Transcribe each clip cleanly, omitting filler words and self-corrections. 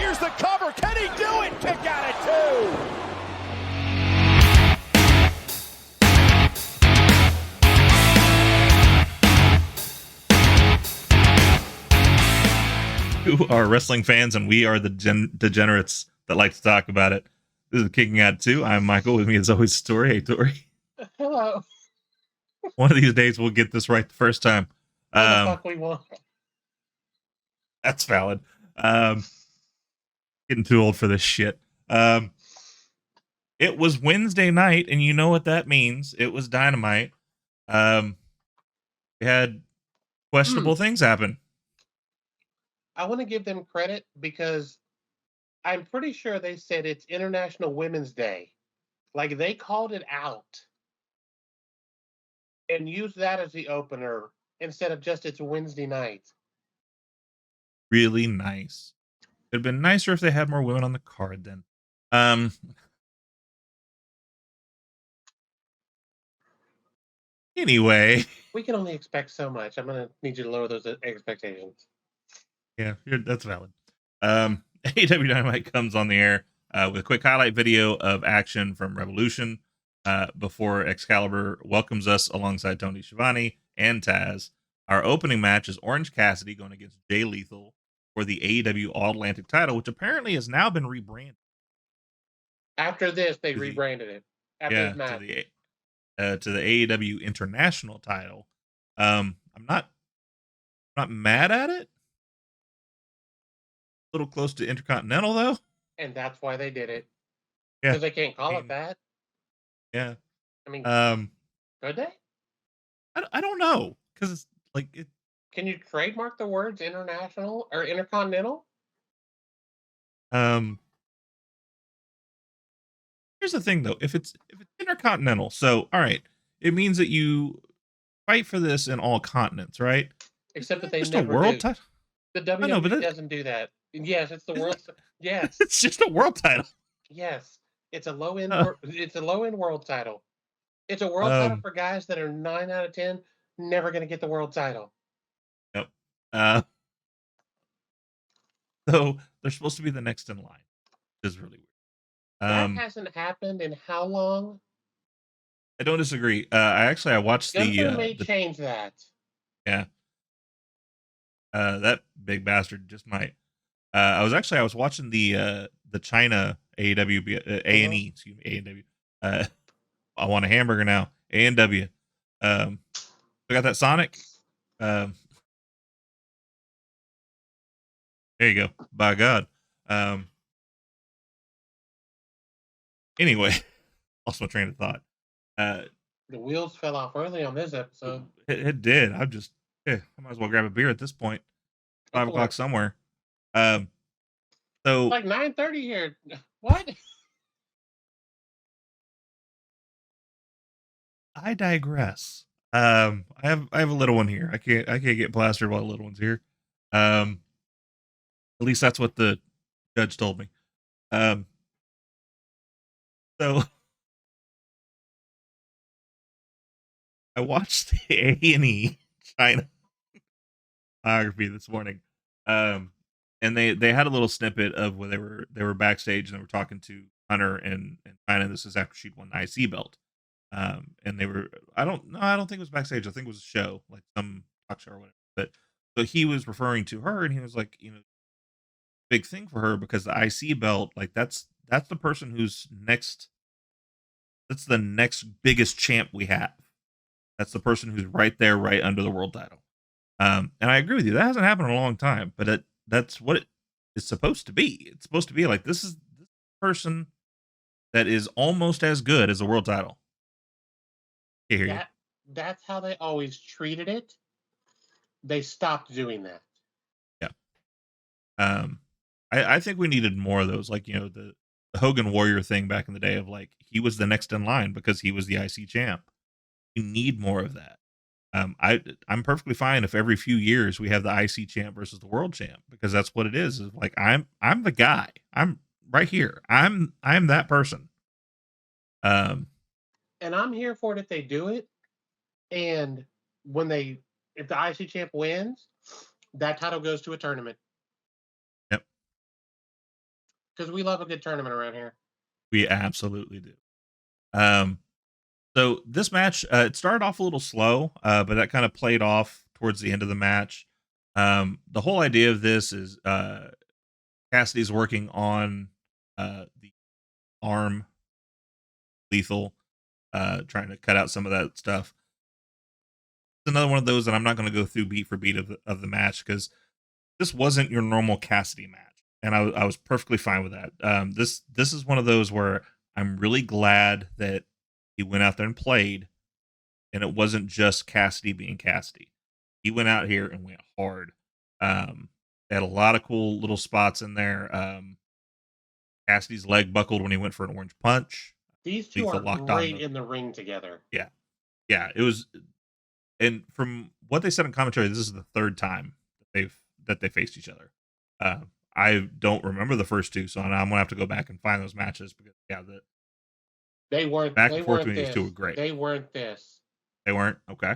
Here's the cover. Can he do it? Kick out at 2. Who are wrestling fans, and we are the degenerates that like to talk about it. This is Kicking Out 2. I'm Michael. With me as always, Tori. Hey, Tori. Hello. One of these days we'll get this right the first time. What the fuck we want? That's valid. Getting too old for this shit. It was Wednesday night, and you know what that means. It was Dynamite. We had questionable things happen. I want to give them credit because I'm pretty sure they said it's International Women's Day. Like, they called it out and used that as the opener instead of just it's Wednesday night. Really nice. It'd been nicer if they had more women on the card then. Anyway. We can only expect so much. I'm going to need you to lower those expectations. Yeah, that's valid. AEW Dynamite comes on the air with a quick highlight video of action from Revolution before Excalibur welcomes us alongside Tony Schiavone and Taz. Our opening match is Orange Cassidy going against Jaylethal for the AEW All-Atlantic title, which apparently has now been rebranded. After this, they rebranded it. After this match. To the AEW International title. I'm not mad at it. A little close to Intercontinental though, and that's why they did it. Yeah, because they can't call it that. Yeah, I mean, could they? I don't know, because it's like it. Can you trademark the words international or intercontinental? Here's the thing though, if it's intercontinental, so all right, it means that you fight for this in all continents, right? Except that they just never a world do. title. The WWE doesn't do that. Yes, it's the world. Yes, it's just a world title. Yes, it's a low end. It's a low end world title. It's a world title for guys that are 9 out of 10 never going to get the world title. Yep. So they're supposed to be the next in line, which is really weird. That hasn't happened in how long? I don't disagree. I watched Gunther may change that. Yeah. That big bastard just might. I was watching the China AEW A&E, excuse me, AEW. I want a hamburger now. A&W. I got that Sonic. There you go. By God. Anyway, lost my train of thought. The wheels fell off early on this episode. It did. I might as well grab a beer at this point. 5 o'clock somewhere. So it's like 9:30 here. What? I digress. I have a little one here. I can't get plastered while the little one's here. At least that's what the judge told me. So I watched the A&E China biography this morning. And they had a little snippet of where they were backstage and they were talking to Hunter and China. This is after she'd won the IC belt. And they were I don't think it was backstage. I think it was a show, like some talk show or whatever. But so he was referring to her and he was like, big thing for her because the IC belt, like that's the person who's next. That's the next biggest champ we have. That's the person who's right there, right under the world title. And I agree with you. That hasn't happened in a long time, but that's what it is supposed to be. It's supposed to be like this is this person that is almost as good as a world title. That's how they always treated it. They stopped doing that. Yeah. I think we needed more of those, like the Hogan Warrior thing back in the day of like he was the next in line because he was the IC champ. We need more of that. I'm perfectly fine if every few years we have the IC champ versus the world champ because that's what it is. Is like I'm the guy. I'm right here. I'm that person. And I'm here for it if they do it. And if the IC champ wins, that title goes to a tournament. Yep. because we love a good tournament around here. We absolutely do. Um, so this match, it started off a little slow, but that kind of played off towards the end of the match. The whole idea of this is Cassidy's working on the arm lethal, trying to cut out some of that stuff. It's another one of those that I'm not going to go through beat for beat of the match because this wasn't your normal Cassidy match, and I was perfectly fine with that. This is one of those where I'm really glad that he went out there and played, and it wasn't just Cassidy being Cassidy. He went out here and went hard. They had a lot of cool little spots in there. Cassidy's leg buckled when he went for an orange punch. These two Lethal are locked on great in the ring together. Yeah, it was. And from what they said in commentary, this is the third time that they faced each other. I don't remember the first two, so I'm gonna have to go back and find those matches because the They weren't. back They and forth weren't between these two were this. great. They weren't this. They weren't okay.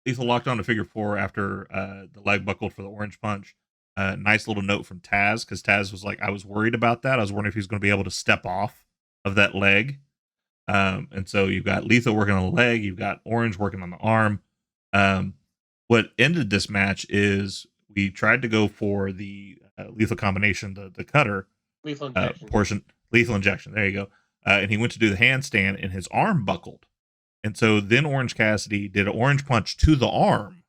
Lethal locked on to figure four after the leg buckled for the orange punch. Nice little note from Taz because Taz was like, I was worried about that. I was wondering if he's going to be able to step off of that leg. And so you've got Lethal working on the leg, you've got Orange working on the arm. What ended this match is we tried to go for the lethal combination, the cutter Lethal injection. portion, lethal injection. There you go. And he went to do the handstand, and his arm buckled. And so then Orange Cassidy did an orange punch to the arm.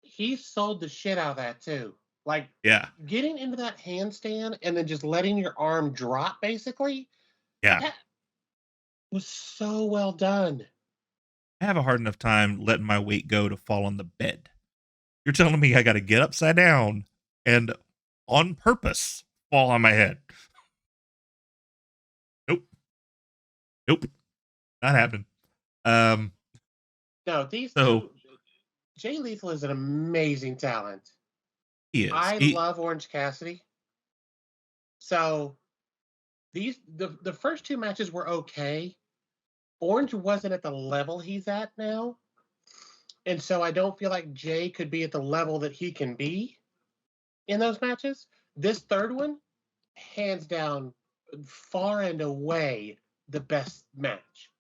He sold the shit out of that too. Like, Yeah, getting into that handstand and then just letting your arm drop, basically. yeah. That was so well done. I have a hard enough time letting my weight go to fall on the bed. You're telling me I got to get upside down and on purpose fall on my head? Nope, not happening. No, these So two. Jay Lethal is an amazing talent. he is. I love Orange Cassidy. So the first two matches were okay. Orange wasn't at the level he's at now. And so I don't feel like Jay could be at the level that he can be in those matches. This third one, hands down, far and away the best match.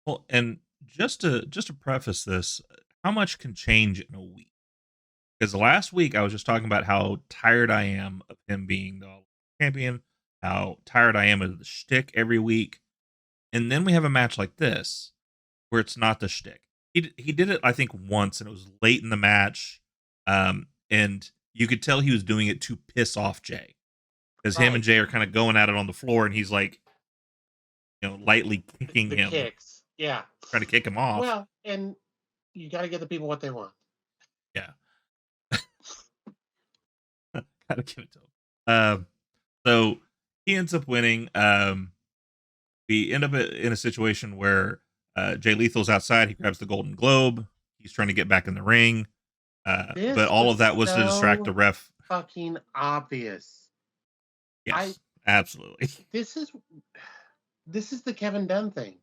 Well, and just to preface this, how much can change in a week? Because last week I was just talking about how tired I am of him being the champion, how tired I am of the shtick every week, and then we have a match like this where it's not the shtick. He did it, I think, once, and it was late in the match, and you could tell he was doing it to piss off Jay, because him and Jay are kind of going at it on the floor, and he's like, lightly kicking the him, kicks, yeah, trying to kick him off. Well, and you got to give the people what they want. Yeah. Gotta give it to him. So he ends up winning. We end up in a situation where Jay Lethal's outside. He grabs the Golden Globe. He's trying to get back in the ring. But all of that was to distract the ref. Fucking obvious. Yes, absolutely. This is the Kevin Dunn thing.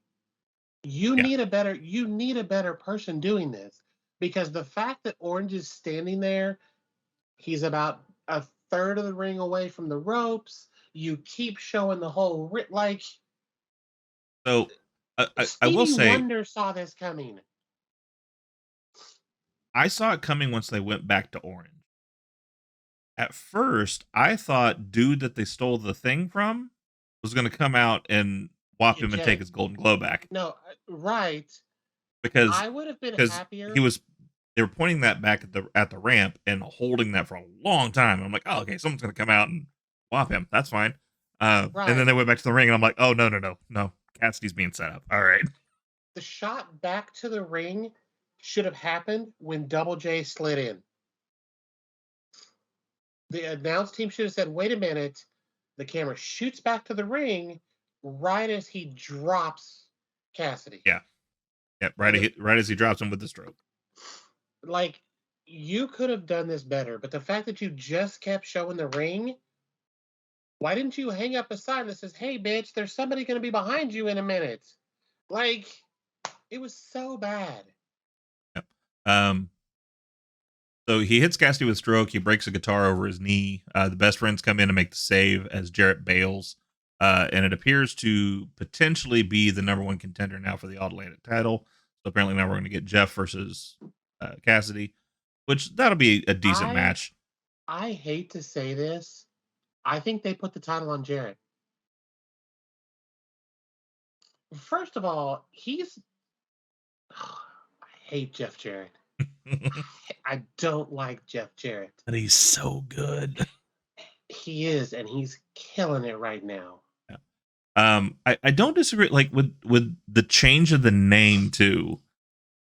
You need a better person doing this, because the fact that Orange is standing there, he's about a third of the ring away from the ropes. You keep showing the whole like. So I will say, Wonder saw this coming. I saw it coming once they went back to Orange. At first, I thought dude that they stole the thing from was going to come out and whop him and take his Golden Globe back. No, right. Because I would have been happier. They were pointing that back at the ramp and holding that for a long time. I'm like, oh, okay, someone's going to come out and whop him. That's fine. Right. And then they went back to the ring, and I'm like, oh, no. Cassidy's being set up. All right. The shot back to the ring should have happened when Double J slid in. The announce team should have said, wait a minute. The camera shoots back to the ring right as he drops Cassidy. Yeah. Right as he drops him with the stroke. Like, you could have done this better, but the fact that you just kept showing the ring, why didn't you hang up a sign that says, hey, bitch, there's somebody going to be behind you in a minute? Like, it was so bad. Yep. So he hits Cassidy with a stroke. He breaks a guitar over his knee. The best friends come in to make the save as Jarrett bails. And it appears to potentially be the number one contender now for the All Atlantic title. So apparently now we're going to get Jeff versus Cassidy, which that'll be a decent match. I hate to say this. I think they put the title on Jarrett. First of all, I hate Jeff Jarrett. I don't like Jeff Jarrett. And he's so good. He is, and he's killing it right now. I don't disagree, like with the change of the name too,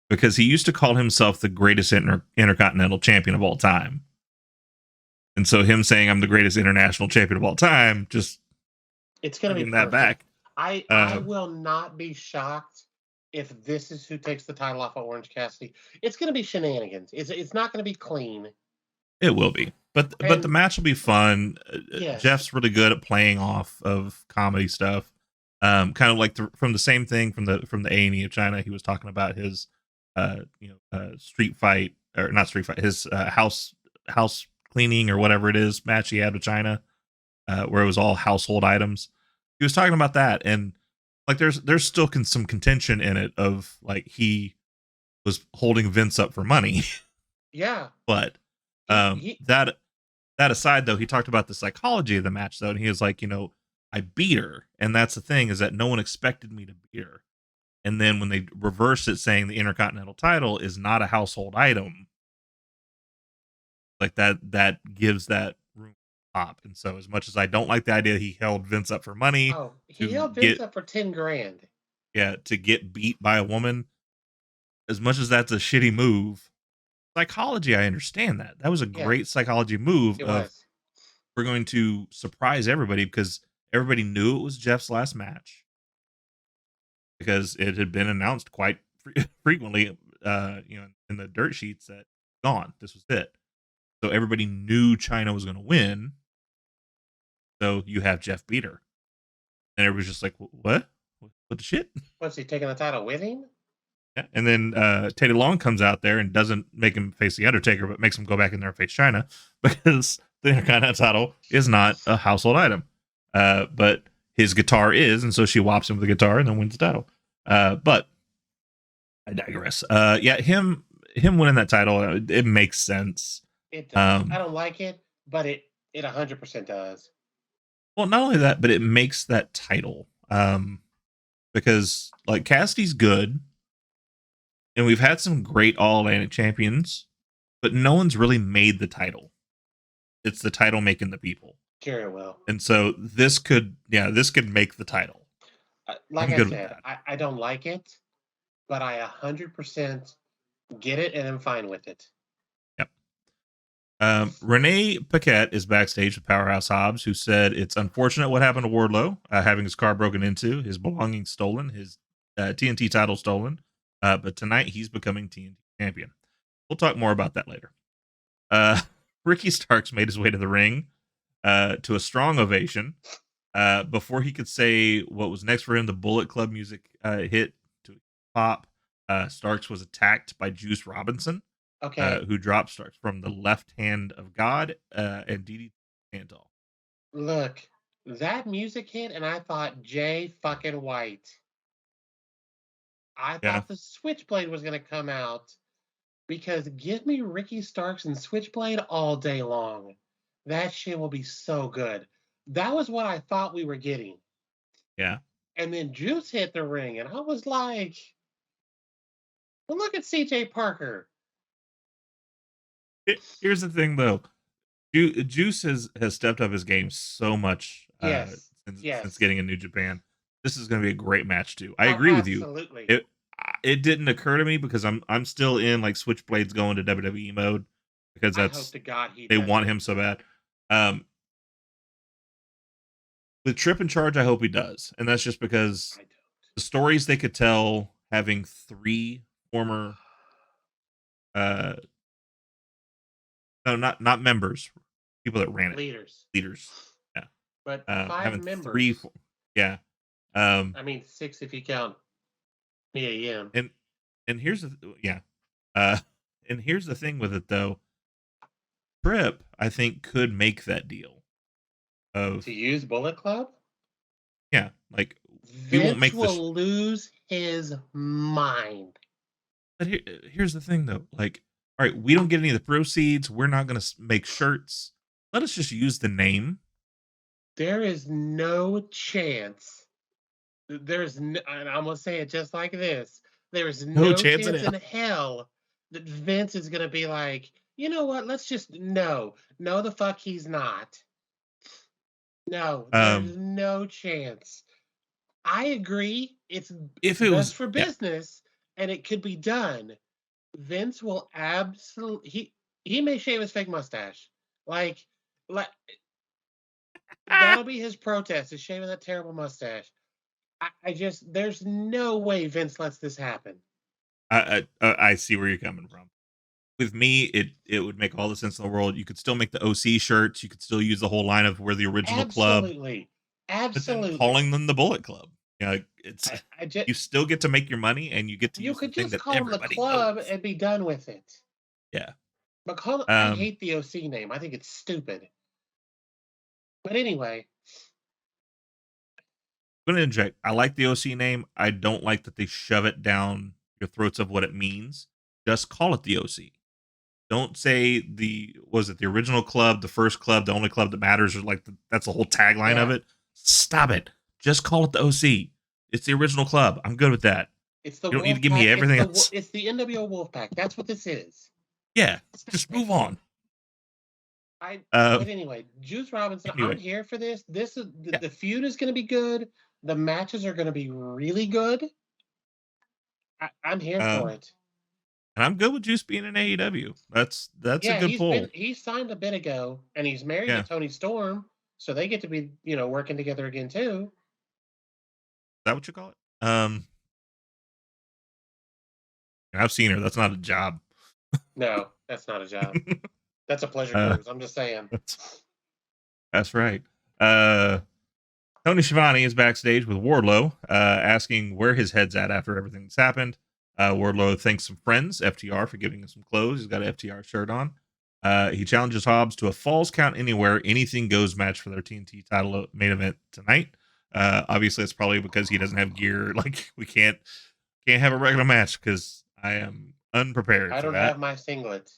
because he used to call himself the greatest intercontinental champion of all time, and so him saying I'm the greatest international champion of all time, just it's gonna be that back. I will not be shocked if this is who takes the title off of Orange Cassidy. It's gonna be shenanigans. It's not gonna be clean. It will be, but the match will be fun. Yes. Jeff's really good at playing off of comedy stuff. Kind of like from the same thing from the A&E of China. He was talking about his street fight, or not street fight, his house cleaning or whatever it is match he had with China, where it was all household items. He was talking about that, and like there's still some contention in it of like he was holding Vince up for money. Yeah, but that aside, though, he talked about the psychology of the match, though, and he was like, I beat her, and that's the thing, is that no one expected me to beat her. And then when they reverse it, saying the Intercontinental title is not a household item, like that gives that room pop. And so, as much as I don't like the idea he held Vince up for money, he held Vince up for $10,000. Yeah, to get beat by a woman, as much as that's a shitty move. Psychology, I understand that. That was a great psychology move. We're going to surprise everybody because everybody knew it was Jeff's last match because it had been announced quite frequently, in the dirt sheets that gone. This was it. So everybody knew China was going to win. So you have Jeff beat her, and everybody's just like, "What? What the shit?" What's he taking the title with him? Yeah. And then Teddy Long comes out there and doesn't make him face the Undertaker, but makes him go back in there and face China because the Intercontinental title is not a household item. But his guitar is, and so she whops him with the guitar and then wins the title. But I digress. Him winning that title, it makes sense. It does. I don't like it, but it 100% does. Well, not only that, but it makes that title. Because like Cassidy's good. And we've had some great All-Atlantic champions, but no one's really made the title. It's the title making the people. Very well. And so this could make the title. Like I said, I don't like it, but I 100% get it, and I'm fine with it. Yep. Renee Paquette is backstage with Powerhouse Hobbs, who said it's unfortunate what happened to Wardlow, having his car broken into, his belongings stolen, his TNT title stolen. But tonight he's becoming TNT champion. We'll talk more about that later. Ricky Starks made his way to the ring to a strong ovation. Before he could say what was next for him, the Bullet Club music hit to pop. Starks was attacked by Juice Robinson, who dropped Starks from the left hand of God and DDT Antal. Look, that music hit, and I thought Jay fucking White. I thought the Switchblade was going to come out because give me Ricky Starks and Switchblade all day long. That shit will be so good. That was what I thought we were getting. Yeah. And then Juice hit the ring, and I was like, well, look at CJ Parker. Here's the thing, though. Juice has stepped up his game so much since getting in New Japan. This is going to be a great match too. I agree with you. Absolutely. It didn't occur to me because I'm still in like Switchblade's going to WWE mode because that's I hope to God they want him so bad. With Trip in charge, I hope he does, and that's just because the stories they could tell having 3 former no, not members, people that ran it, leaders. Yeah, but 5 members. 3, yeah. I mean 6 if you count me. And here's the and here's the thing with it though. Tripp, I think, could make that deal To of use Bullet Club, yeah, like we won't Vince make this. will lose his mind. But here's the thing, though. Like, all right, we don't get any of the proceeds. We're not going to make shirts. Let us just use the name. There is no chance. There's, and I'm gonna say it just like this. There's No no chance in chance in hell. hell that Vince is gonna be like, you know what? Let's just no, the fuck he's not. No, there's Um, no chance. I agree. It's if it best was, for yeah, business, and it could be done. Vince will absolutely he may shave his fake mustache. Like like that'll be his protest, is shaving that terrible mustache. I just there's no way Vince lets this happen. I see where you're coming from. With me, it would make all the sense in the world. You could still make the OC shirts. You could still use the whole line of we're the original club, Absolutely. but then Absolutely. calling them the Bullet Club. It's I just you still get to make your money and you get to you use the could thing just that call him the everybody club knows. and be done with it. Yeah. But I Um, hate the OC name. I think it's stupid. But anyway, I'm gonna inject. I like the OC name. I don't like that they shove it down your throats of what it means. Just call it the OC. Don't say the original club, the first club, the only club that matters, or like that's the whole tagline of yeah. it. Stop it. Just call it the OC. It's the original club. I'm good with that. It's the You don't need to Wolf give me Pack. everything else. It's the NWO Wolf Pack. That's what this is. Yeah, Stop just it. move on. But anyway, Juice Robinson, I'm Anyway, here for this. This is yeah. the feud is going to be good. The matches are going to be really good. I'm here for Um, it. and I'm good with Juice being in AEW. That's a Yeah, good pull. he signed a bit ago, and he's married to Yeah. Is Tony Storm, so they get to be working together again too. that what you call it? And I've seen her. That's not a job. No, that's not a job. That's a pleasure uh, cruise. I'm just saying. that's that's right. Uh, Tony Schiavone is backstage with Wardlow, asking where his head's at after everything that's happened. Wardlow thanks some friends, FTR, for giving him some clothes. He's got an FTR shirt on. He challenges Hobbs to a Falls Count Anywhere, anything goes match for their TNT title main event tonight. Obviously, it's probably because he doesn't have gear. Like we can't have a regular match because I am unprepared I for don't that. have my singlet.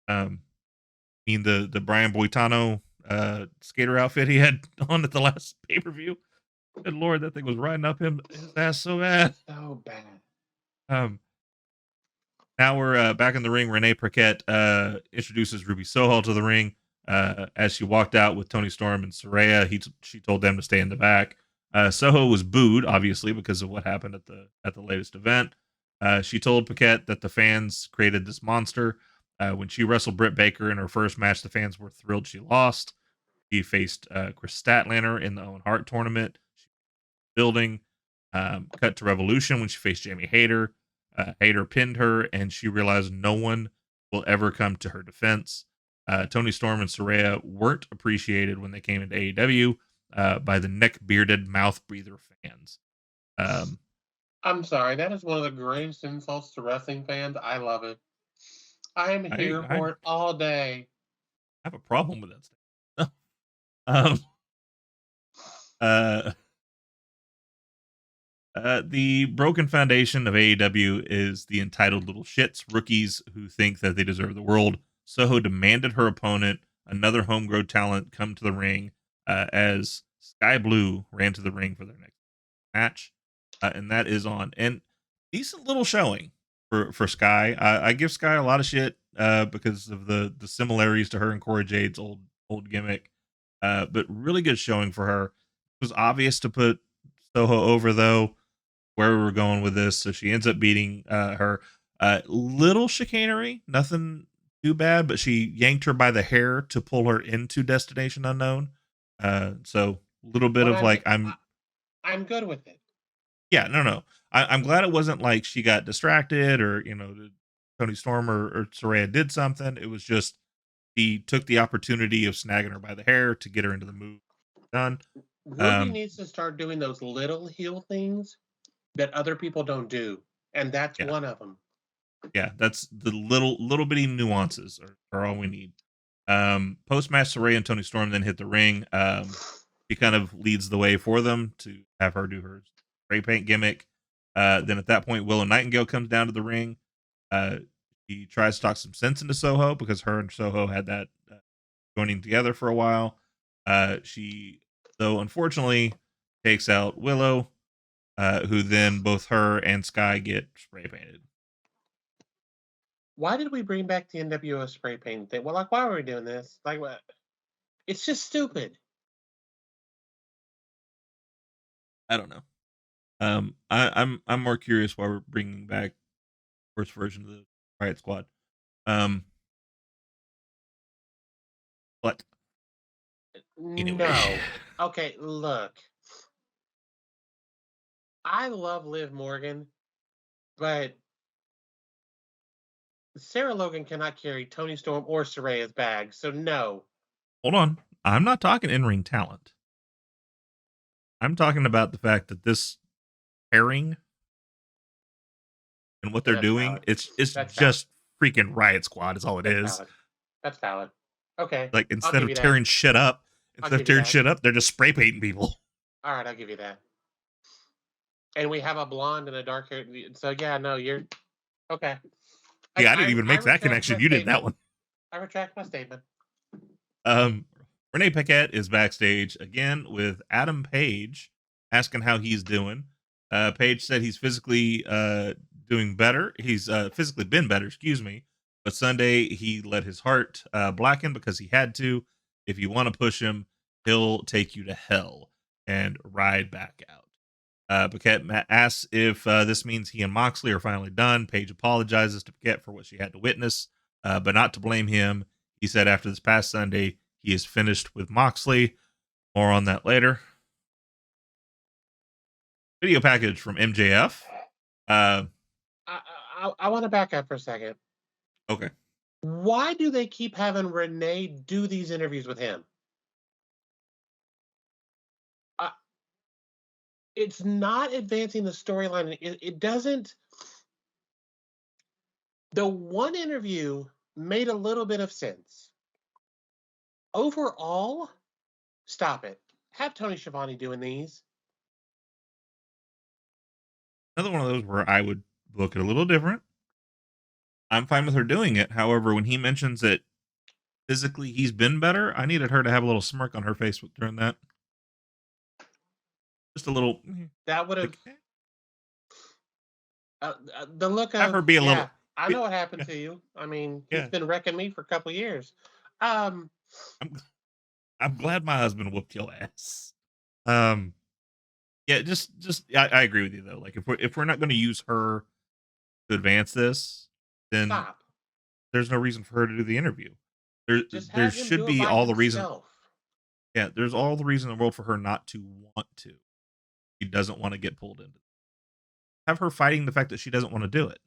Mean the Brian Boitano skater outfit he had on at the last pay per view. Good lord, that thing was riding up his ass so bad. So bad. Um, now we're back in the ring. Renee Paquette introduces Ruby Soho to the ring. As she walked out with Tony Storm and Saraya, she told them to stay in the back. Soho was booed, obviously, because of what happened at the latest event. She told Paquette that the fans created this monster. When she wrestled Britt Baker in her first match, the fans were thrilled she lost. She faced Chris Statlander in the Owen Hart tournament. She building. Cut to Revolution when she faced Jamie Hayter. Hayter pinned her, and she realized no one will ever come to her defense. Tony Storm and Saraya weren't appreciated when they came into AEW by the neck bearded mouth breather fans. I'm sorry. That is one of the greatest insults to wrestling fans. I love it. I am here I for it all day. have a problem with that stuff. um, uh, the broken foundation of AEW is the entitled little shits, rookies who think that they deserve the world. Soho demanded her opponent, another homegrown talent, come to the ring as Sky Blue ran to the ring for their next match. And that is on. And decent little showing for Sky. I give Sky a lot of shit because of the similarities to her and Cora Jade's old gimmick. But really good showing for her. It was obvious to put Soho over though, where we were going with this. So she ends up beating her. Little chicanery, nothing too bad, but she yanked her by the hair to pull her into Destination Unknown. So a little bit But of like I'm good with it. yeah, no. I'm glad it wasn't like she got distracted or Tony Storm or Saraya did something. It was just he took the opportunity of snagging her by the hair to get her into the move. Done. Ruby needs to start doing those little heel things that other people don't do, and that's Yeah. one of them. Yeah, that's the little bitty nuances are all we need. Post-match, Saray and Tony Storm then hit the ring. He kind of leads the way for them to have her do her spray paint gimmick. Then at that point, Willow Nightingale comes down to the ring. Uh, he tries to talk some sense into Soho because her and Soho had that joining together for a while. She, though, unfortunately, takes out Willow, who then both her and Sky get spray painted. Why did we bring back the NWO spray paint thing? Well, like, why were we doing this? Like, what? It's just stupid. I don't know. I'm more curious why we're bringing back first version of the Riot Squad. But anyway. No. Okay, look. I love Liv Morgan, but Sarah Logan cannot carry Tony Storm or Saraya's bag, so no. Hold on. I'm not talking in-ring talent. I'm talking about the fact that this pairing and what they're doing, valid. it's That's just freaking Riot Squad is all it is. valid. That's valid. Okay. Like instead of tearing shit up, they're just spray painting people. All right, I'll give you that. And we have a blonde and a dark hair. So yeah, no, you're okay. Yeah, I didn't even make that connection. You did that one. I retract my statement. Renee Paquette is backstage again with Adam Page, asking how he's doing. Page said he's physically doing better. He's physically been better, excuse me. But Sunday he let his heart blacken because he had to. If you want to push him, he'll take you to hell and ride back out. Paquette asks if this means he and Moxley are finally done. Page apologizes to Paquette for what she had to witness, but not to blame him. He said after this past Sunday, he is finished with Moxley. More on that later. Video package from MJF. I want to back up for a second. Okay. Why do they keep having Renee do these interviews with him? It's not advancing the storyline. It doesn't. The one interview made a little bit of sense. Overall, stop it. Have Tony Schiavone doing these. Another one of those where I would look at a little different. I'm fine with her doing it. However, when he mentions that physically he's been better, I needed her to have a little smirk on her face during that. Just a little. That would have. The look of. Have her be a little. I know what happened to you. I mean, he's been wrecking me for a couple of years. I'm glad my husband whooped your ass. Yeah, just I agree with you though. Like if we're not going to use her to advance this, then there's no reason for her to do the interview. There should be all the reason. Yeah, there's all the reason in the world for her not to want to. She doesn't want to get pulled into it. Have her fighting the fact that she doesn't want to do it.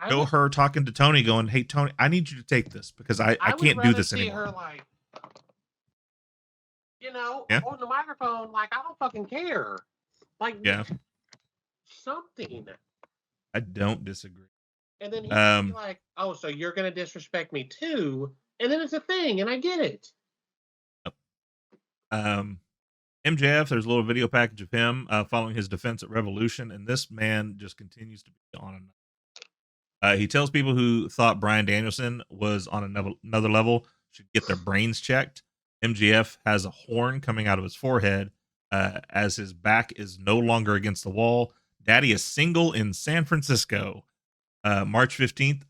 Show her talking to Tony going, hey, Tony, I need you to take this because I can't do this anymore. Her like, on the microphone, like, I don't fucking care. Like, something. I don't disagree. And then he's be like, oh, so you're going to disrespect me too? And then it's a thing, and I get it. MJF, there's a little video package of him following his defense at Revolution, and this man just continues to be on another. He tells people who thought Bryan Danielson was on another level should get their brains checked. MJF has a horn coming out of his forehead as his back is no longer against the wall. Daddy is single in San Francisco. March 15th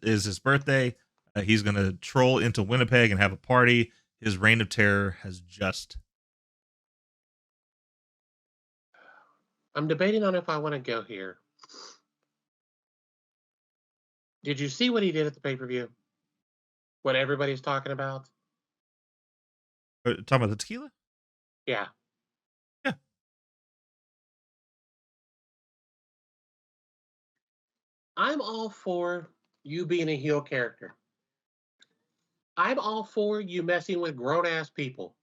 is his birthday. He's going to troll into Winnipeg and have a party. His reign of terror has just. I'm debating on if I want to go here. Did you see what he did at the pay-per-view? What everybody's talking about? Talking about the tequila? Yeah. Yeah. I'm all for you being a heel character. I'm all for you messing with grown-ass people.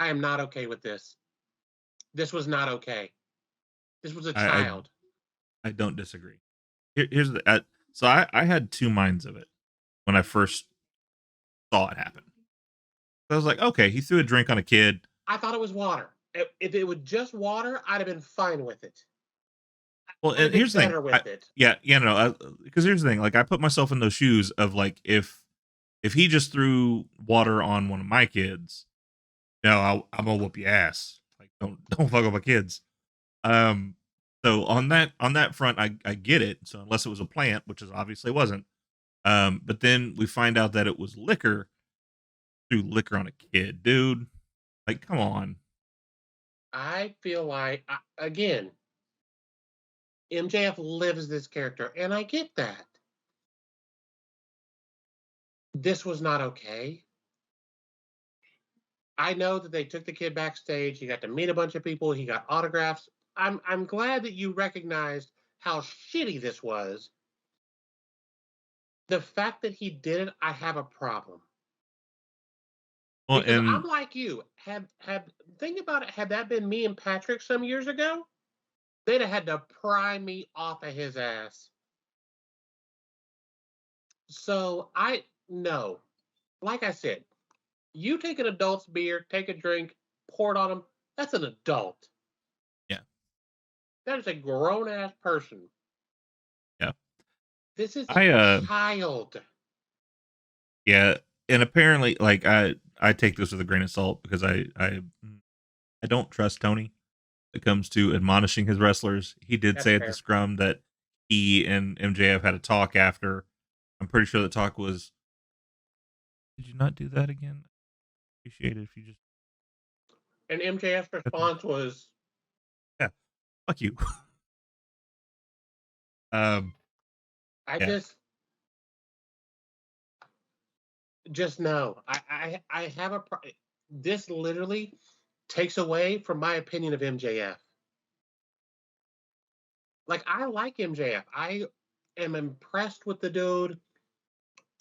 I am not okay with this. This was not okay. This was a child. I don't disagree. here's the so I had two minds of it when I first saw it happen. I was like, okay, he threw a drink on a kid. I thought it was water. If it was just water, I'd have been fine with it. Well, I'd have and been here's the thing. better with it. Yeah, no, because here's the thing. Like, I put myself in those shoes of like, if he just threw water on one of my kids, no, I'm gonna whoop your ass. Like, don't fuck with my kids. Um, so on that front, I get it. So unless it was a plant, which is obviously wasn't. But then we find out that it was liquor. Threw liquor on a kid, dude. Like, come on. I feel like, again, MJF lives this character, and I get that. This was not okay. I know that they took the kid backstage. He got to meet a bunch of people. He got autographs. I'm glad that you recognized how shitty this was. The fact that he did it, I have a problem. Well, Because I'm and like you. Think about it. Had that been me and Patrick some years ago, they'd have had to pry me off of his ass. So no. Like I said, you take an adult's beer, take a drink, pour it on him. That's an adult. yeah, That is a grown ass person. yeah. This is a I child. yeah, and apparently, like I take this with a grain of salt because I don't trust Tony when it comes to admonishing his wrestlers. He did That's say at the fair. scrum that he and MJF had a talk after. I'm pretty sure the talk was, "Did you not do that again? Appreciate it if you just And MJF's cut them." response was, Yeah, fuck you." um, I yeah, just no. I have this literally takes away from my opinion of MJF. Like, I like MJF. I am impressed with the dude.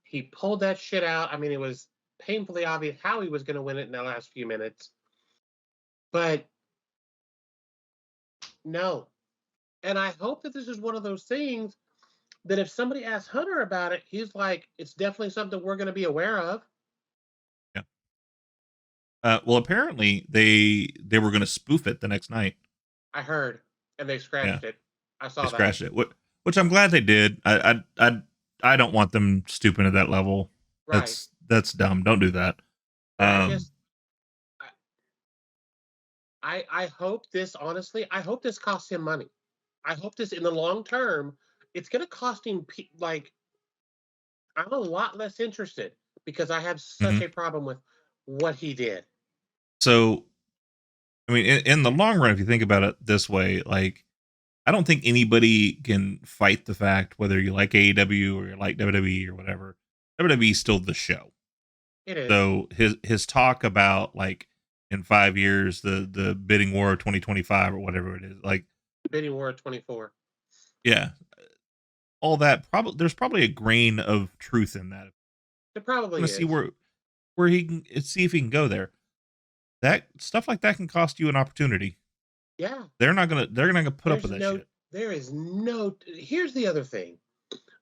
He pulled that shit out. I mean, it was painfully obvious how he was going to win it in the last few minutes. But no. And I hope that this is one of those things that if somebody asks Hunter about it, he's like, it's definitely something we're going to be aware of. yeah. Well, apparently they were going to spoof it the next night. I heard, and they Yeah, scratched it. I they saw that. scratched it. Which I'm glad they did. I don't want them stooping to that level. Right. That's dumb. Don't do that. But Um, I hope this, honestly, I hope this costs him money. I hope this in the long term, it's going to cost him, like, I'm a lot less interested because I have such mhm. a problem with what he did. So, I mean, in the long run, if you think about it this way, like, I don't think anybody can fight the fact whether you like AEW or you like WWE or whatever. WWE is still the show. It is. So his talk about like in 5 years the bidding war of 2025 or whatever it is, like, Bidding War 24. yeah, all that probably there's probably a grain of truth in that. It Want probably to see is. where he can see if he can go there. That stuff like that can cost you an opportunity. Yeah. They're gonna put up with that shit. Here's the other thing.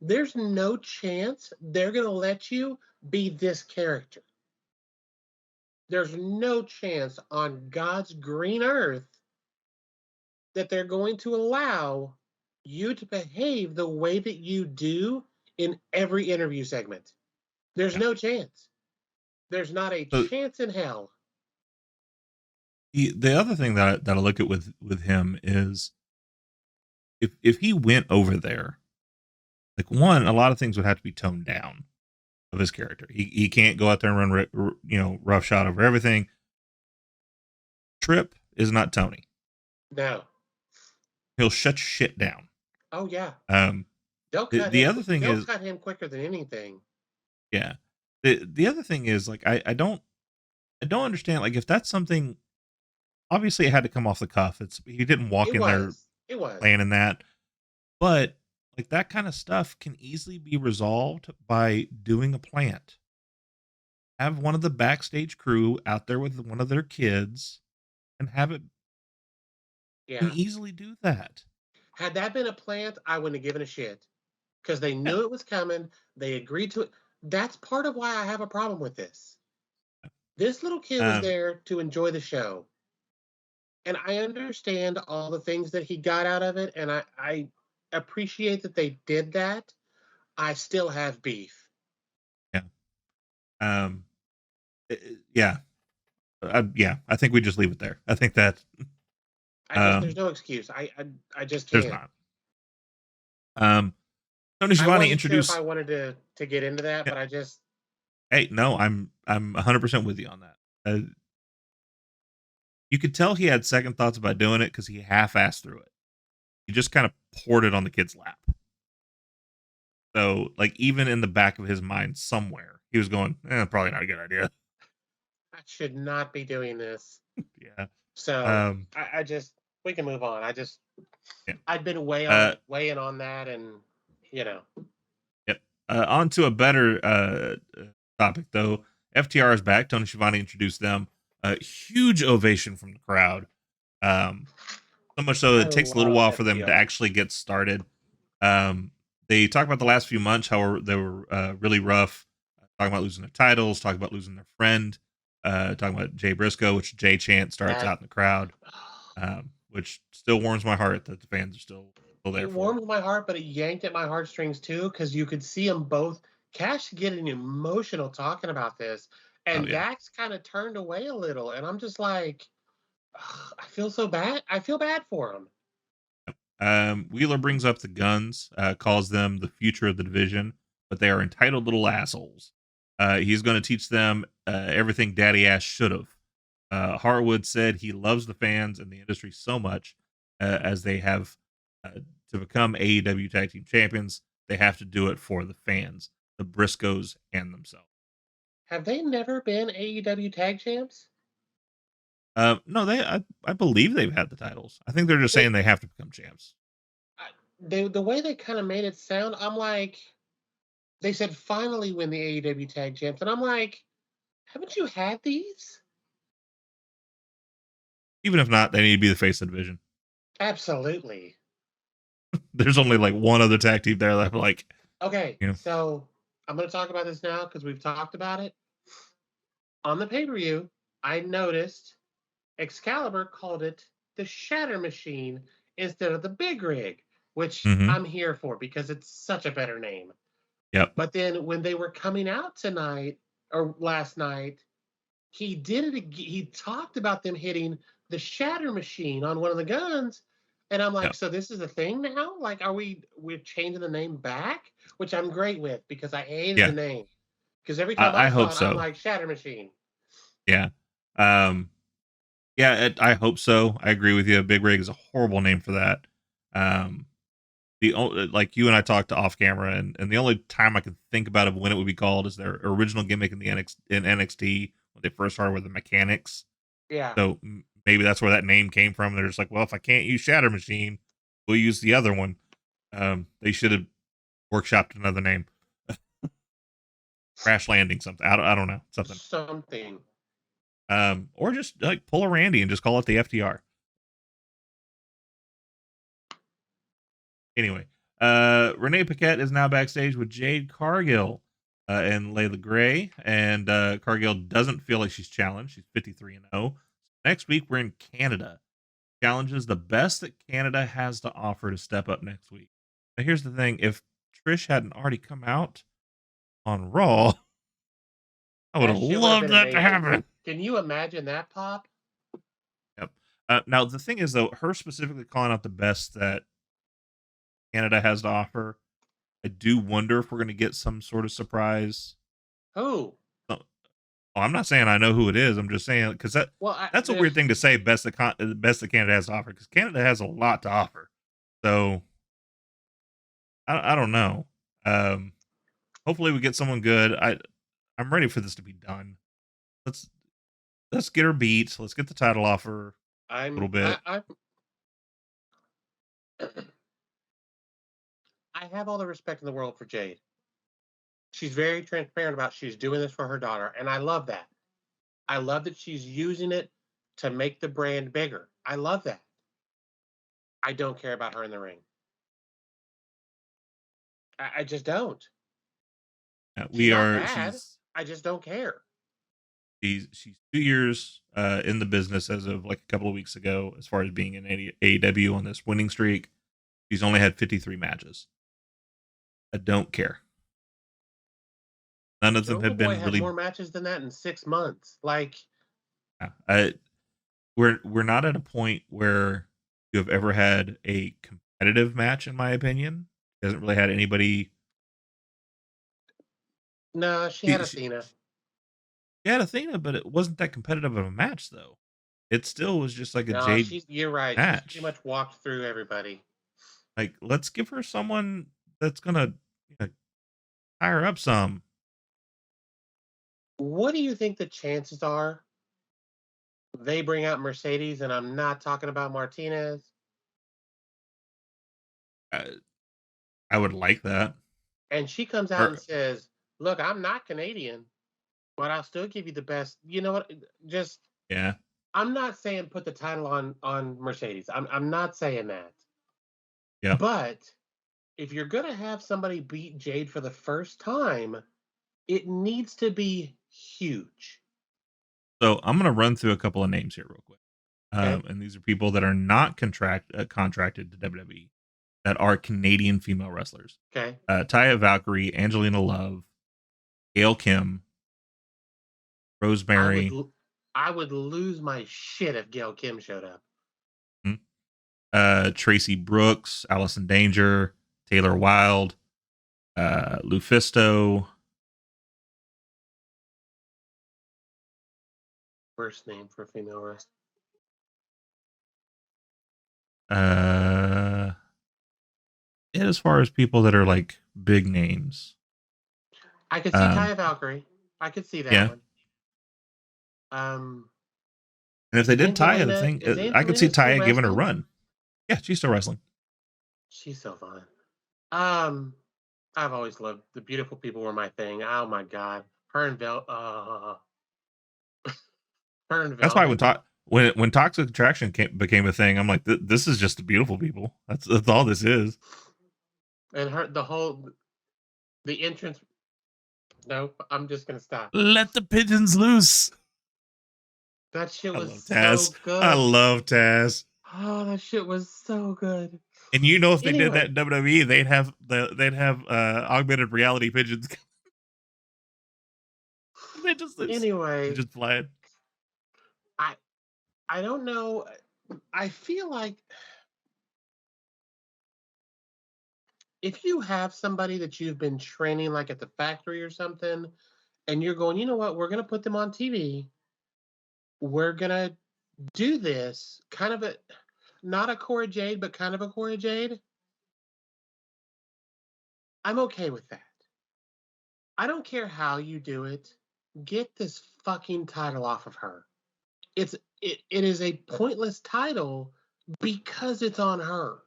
There's no chance they're going to let you be this character. There's no chance on God's green earth that they're going to allow you to behave the way that you do in every interview segment. There's Yeah. no chance. There's not a So chance in hell. the other thing that I look at with him is if he went over there, like, one, a lot of things would have to be toned down of his character. He can't go out there and run rough shot over everything. Trip is not Tony. No. He'll shut shit down. Oh yeah. Um, They'll the, cut the him. other thing They'll is, cut him quicker than anything. yeah. The other thing is, like, I don't understand, like, if that's something, obviously it had to come off the cuff. He didn't walk It in there was. It was. planning that, but like that kind of stuff can easily be resolved by doing a plant. Have one of the backstage crew out there with one of their kids and have it can Yeah. easily do that. Had that been a plant, I wouldn't have given a shit. because they Yeah. knew it was coming. They agreed to it. That's part of why I have a problem with this. This little kid was Um, there to enjoy the show. And I understand all the things that he got out of it, and I appreciate that they did that. I still have beef. yeah. Um, yeah. Yeah. I think we just leave it there. I think that There's um, no excuse. I just there's can't. not. Um, Tony I Schiavone wasn't sure if I introduced. wanted to get into that, Yeah, but I just hey, no, I'm 100% with you on that. You could tell he had second thoughts about doing it because he half-assed through it. He just kind of poured it on the kid's lap. So, like, even in the back of his mind somewhere, he was going, probably not a good idea. I should not be doing this. Yeah. So Um, I just we can move on. yeah. I'd been weighing on that, and you know. Yep. On to a better topic, though. FTR is back. Tony Schiavone introduced them. A huge ovation from the crowd. So much so I it takes a little love while for them to FTR. actually get started. They talk about the last few months, how they were really rough. Talking about losing their titles, talking about losing their friend, talking about Jay Briscoe, which Jay chant starts That out in the crowd, which still warms my heart that the fans are still there it for. warmed my heart, but it yanked at my heartstrings too, because you could see them both. Cash getting emotional talking about this, Oh and yeah. Dax kind of turned away a little, and I'm just like, ugh, I feel so bad. I feel bad for him. Wheeler brings up the guns, calls them the future of the division, but they are entitled little assholes. He's going to teach them everything Daddy Ass should have. Harwood said he loves the fans and the industry so much as they have to become AEW Tag Team Champions. They have to do it for the fans, the Briscoes, and themselves. Have they never been AEW tag champs? No, I believe they've had the titles. I think they're just They, saying they have to become champs. the way they kind of made it sound, I'm like, they said finally win the AEW tag champs, and I'm like, haven't you had these? Even if not, they need to be the face of the division. Absolutely. There's only like one other tag team there that I'm like, Okay, you know, so I'm going to talk about this now because we've talked about it. On the pay per view, I noticed Excalibur called it the Shatter Machine instead of the Big Rig, which mm-hmm, I'm here for because it's such a better name. yep, But then when they were coming out tonight or last night, he did it. He talked about them hitting the Shatter Machine on one of the guns, and I'm like, yep. so this is a thing now? Like, we're changing the name back? Which I'm great with because I hated the Yeah, name. Because every time I I hope saw it, I'm so. like, Shatter Machine. Yeah, um, yeah, I hope so. I agree with you. Big Rig is a horrible name for that. Um, like you and I talked to off camera, and the only time I can think about of when it would be called is their original gimmick in the NXT when they first started with the mechanics. Yeah. So maybe that's where that name came from. They're just like, well, if I can't use Shatter Machine, we'll use the other one. They should have workshopped another name. Crash Landing, something. I don't know, something. Something. Or just like pull a Randy and just call it the FTR. Anyway, Renee Paquette is now backstage with Jade Cargill and Layla Gray, and Cargill doesn't feel like she's challenged. She's 53-0. Next week we're in Canada. Challenges the best that Canada has to offer to step up next week. Now here's the thing: if Trish hadn't already come out on Raw, I would That have shit would have loved been that to amazing. happen. Can you imagine that pop? Yep. Now the thing is, though, her specifically calling out the best that Canada has to offer, I do wonder if we're going to get some sort of surprise. Who? Oh, I'm not saying I know who it is. I'm just saying because Well, that's a weird thing to say. Best that Canada has to offer, because Canada has a lot to offer. So I don't know. Um, Hopefully we get someone good. I'm ready for this to be done. Let's let's get her beat. Let's get the title offer a little bit. I have all the respect in the world for Jade. She's very transparent about she's doing this for her daughter, and I love that. I love that she's using it to make the brand bigger. I love that. I don't care about her in the ring. I just don't. She's We not are. bad. I just don't care. She's 2 years in the business as of like a couple of weeks ago. As far as being in AEW on this winning streak, she's only had 53 matches. I don't care. None of them Jungle have Boy been had really. more matches than that in 6 months. Like, We're not at a point where you have ever had a competitive match, in my opinion. She hasn't really had anybody. no, she had She Athena. had Athena, but it wasn't that competitive of a match, though. It still was just like a No, Jade you're right. She's pretty match. much walked through everybody. Like, let's give her someone that's gonna tie her up some. What do you think the chances are they bring out Mercedes, and I'm not talking about Martinez? I would like that. And she comes out and Or says, "Look, I'm not Canadian, but I'll still give you the best." You know what? Just yeah, I'm not saying put the title on Mercedes. I'm not saying that. yeah. But if you're gonna have somebody beat Jade for the first time, it needs to be huge. So I'm gonna run through a couple of names here real quick. Okay. And these are people that are not contracted to WWE that are Canadian female wrestlers. Okay. Taya Valkyrie, Angelina Love, Gail Kim, I would Rosemary, I would lose my shit if Gail Kim showed up. Tracy Brooks, Allison Danger, Taylor Wilde, Lufisto. First name for a female wrestler. As far as people that are like big names, I could see Taya Valkyrie. I could see that yeah. one. And if they did Taya, the thing I could see Still Taya giving her a wrestling? run. Yeah, she's still wrestling. She's so fun. I've always loved the beautiful people were my thing. Oh my god, her and That's why Velvet. when Toxic Attraction became a thing, I'm like, this is just the beautiful people. That's all this is. And the entrance. Nope, I'm just gonna stop. Let the pigeons loose. That shit I was love so Taz. good. I love Taz. Oh, that shit was so good. And you know, if they did Anyway. that in WWE, they'd have augmented reality pigeons. They just Anyway, flying. I don't know. I feel like if you have somebody that you've been training like at the factory or something, and you're going, you know what, we're gonna put them on TV. We're gonna do this kind of not a Cora Jade, but kind of a Cora Jade. I'm okay with that. I don't care how you do it. Get this fucking title off of her. It is a pointless title because it's on her.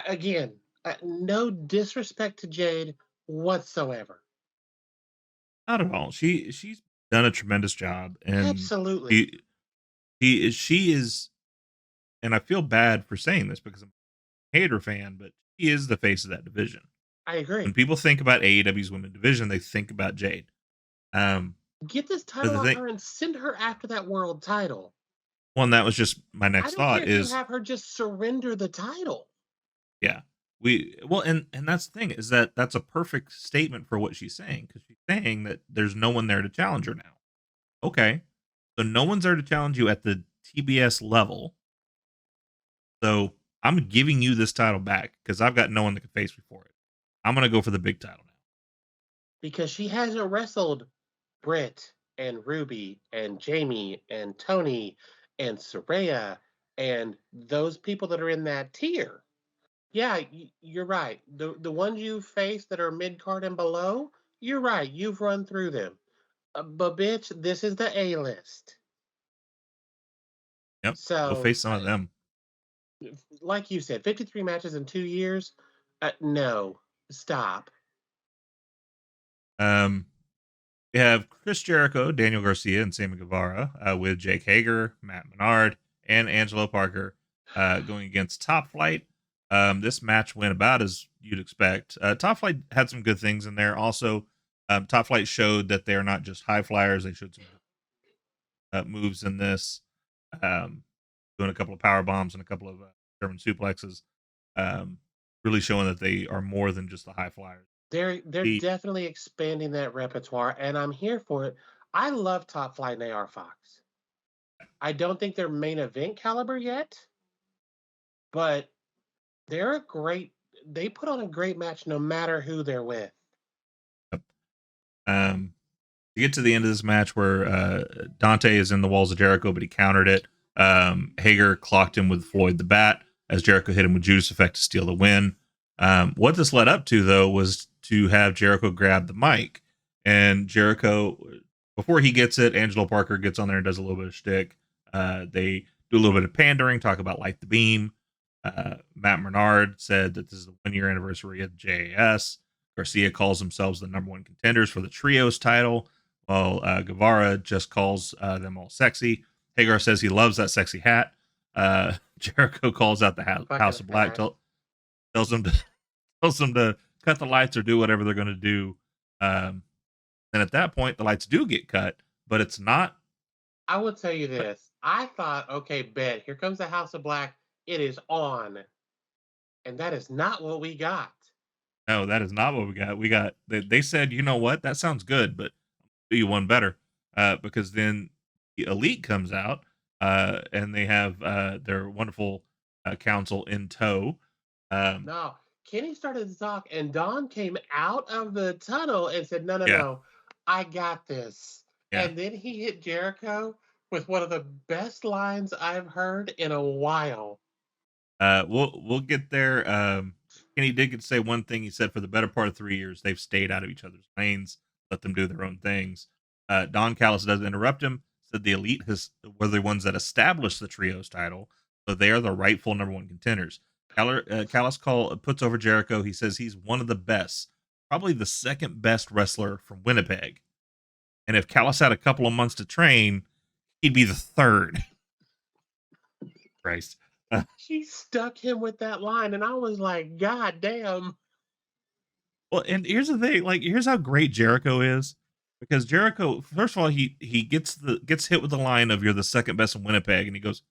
Again, no disrespect to Jade whatsoever. Not at all. She's done a tremendous job, and Absolutely. she is, and I feel bad for saying this because I'm a hater fan, but she is the face of that division. I agree. When people think about AEW's women division, they think about Jade. Get this title off her and send her after that world title. Well, and that was just my next thought is have her just surrender the title. Yeah. And that's the thing is that's a perfect statement for what she's saying, because she's saying that there's no one there to challenge her now. Okay. So no one's there to challenge you at the TBS level. So I'm giving you this title back because I've got no one that can face me for it. I'm gonna go for the big title now. Because she hasn't wrestled Britt and Ruby and Jamie and Tony and Saraya and those people that are in that tier. Yeah, you're right. The ones you face that are mid card and below, you're right. You've run through them. But bitch, this is the A list. Yep. So Go face some of them. Like you said, 53 matches in 2 years. No, stop. We have Chris Jericho, Daniel Garcia, and Sammy Guevara with Jake Hager, Matt Menard, and Angelo Parker going against Top Flight, This match went about as you'd expect. Top Flight had some good things in there. Also, Top Flight showed that they are not just high flyers. They showed some moves in this, um, doing a couple of power bombs and a couple of German suplexes, um, really showing that they are more than just the high flyers. They're definitely expanding that repertoire, and I'm here for it. I love Top Flight and AR Fox. I don't think they're main event caliber yet, but they're a great. They put on a great match no matter who they're with. Um, to get to the end of this match where Dante is in the walls of Jericho, but he countered it. Hager clocked him with Floyd the Bat as Jericho hit him with Judas Effect to steal the win. What this led up to, though, was to have Jericho grab the mic. And Jericho, before he gets it, Angelo Parker gets on there and does a little bit of shtick. They do a little bit of pandering, talk about Light the Beam. Matt Menard said that this is the 1 year anniversary of JAS. Garcia calls themselves the number one contenders for the trios title, while Guevara just calls them all sexy. Hagar says he loves that sexy hat. Jericho calls out the House of Black, tells them to cut the lights or do whatever they're going to do. And at that point, the lights do get cut, but it's not. I will tell you this. I thought, okay, bet, here comes the House of Black. It is on. And that is not what we got. No, that is not what we got. They said, you know what? That sounds good, but I'll do you one better. Because then the Elite comes out, and they have their wonderful council in tow. No, Kenny started to talk, and Don came out of the tunnel and said, no, I got this. Yeah. And then he hit Jericho with one of the best lines I've heard in a while. We'll get there. Kenny did get to say one thing. He said for the better part of 3 years, they've stayed out of each other's lanes, let them do their own things. Don Callis doesn't interrupt him, said the Elite were the ones that established the trios title, so they are the rightful number one contenders. Callis puts over Jericho. He says he's one of the best, probably the second best wrestler from Winnipeg. And if Callis had a couple of months to train, he'd be the third. Christ. She stuck him with that line, and I was like, God damn. Well, and here's the thing, here's how great Jericho is. Because Jericho, first of all, he gets hit with the line of "You're the second best in Winnipeg," and he goes,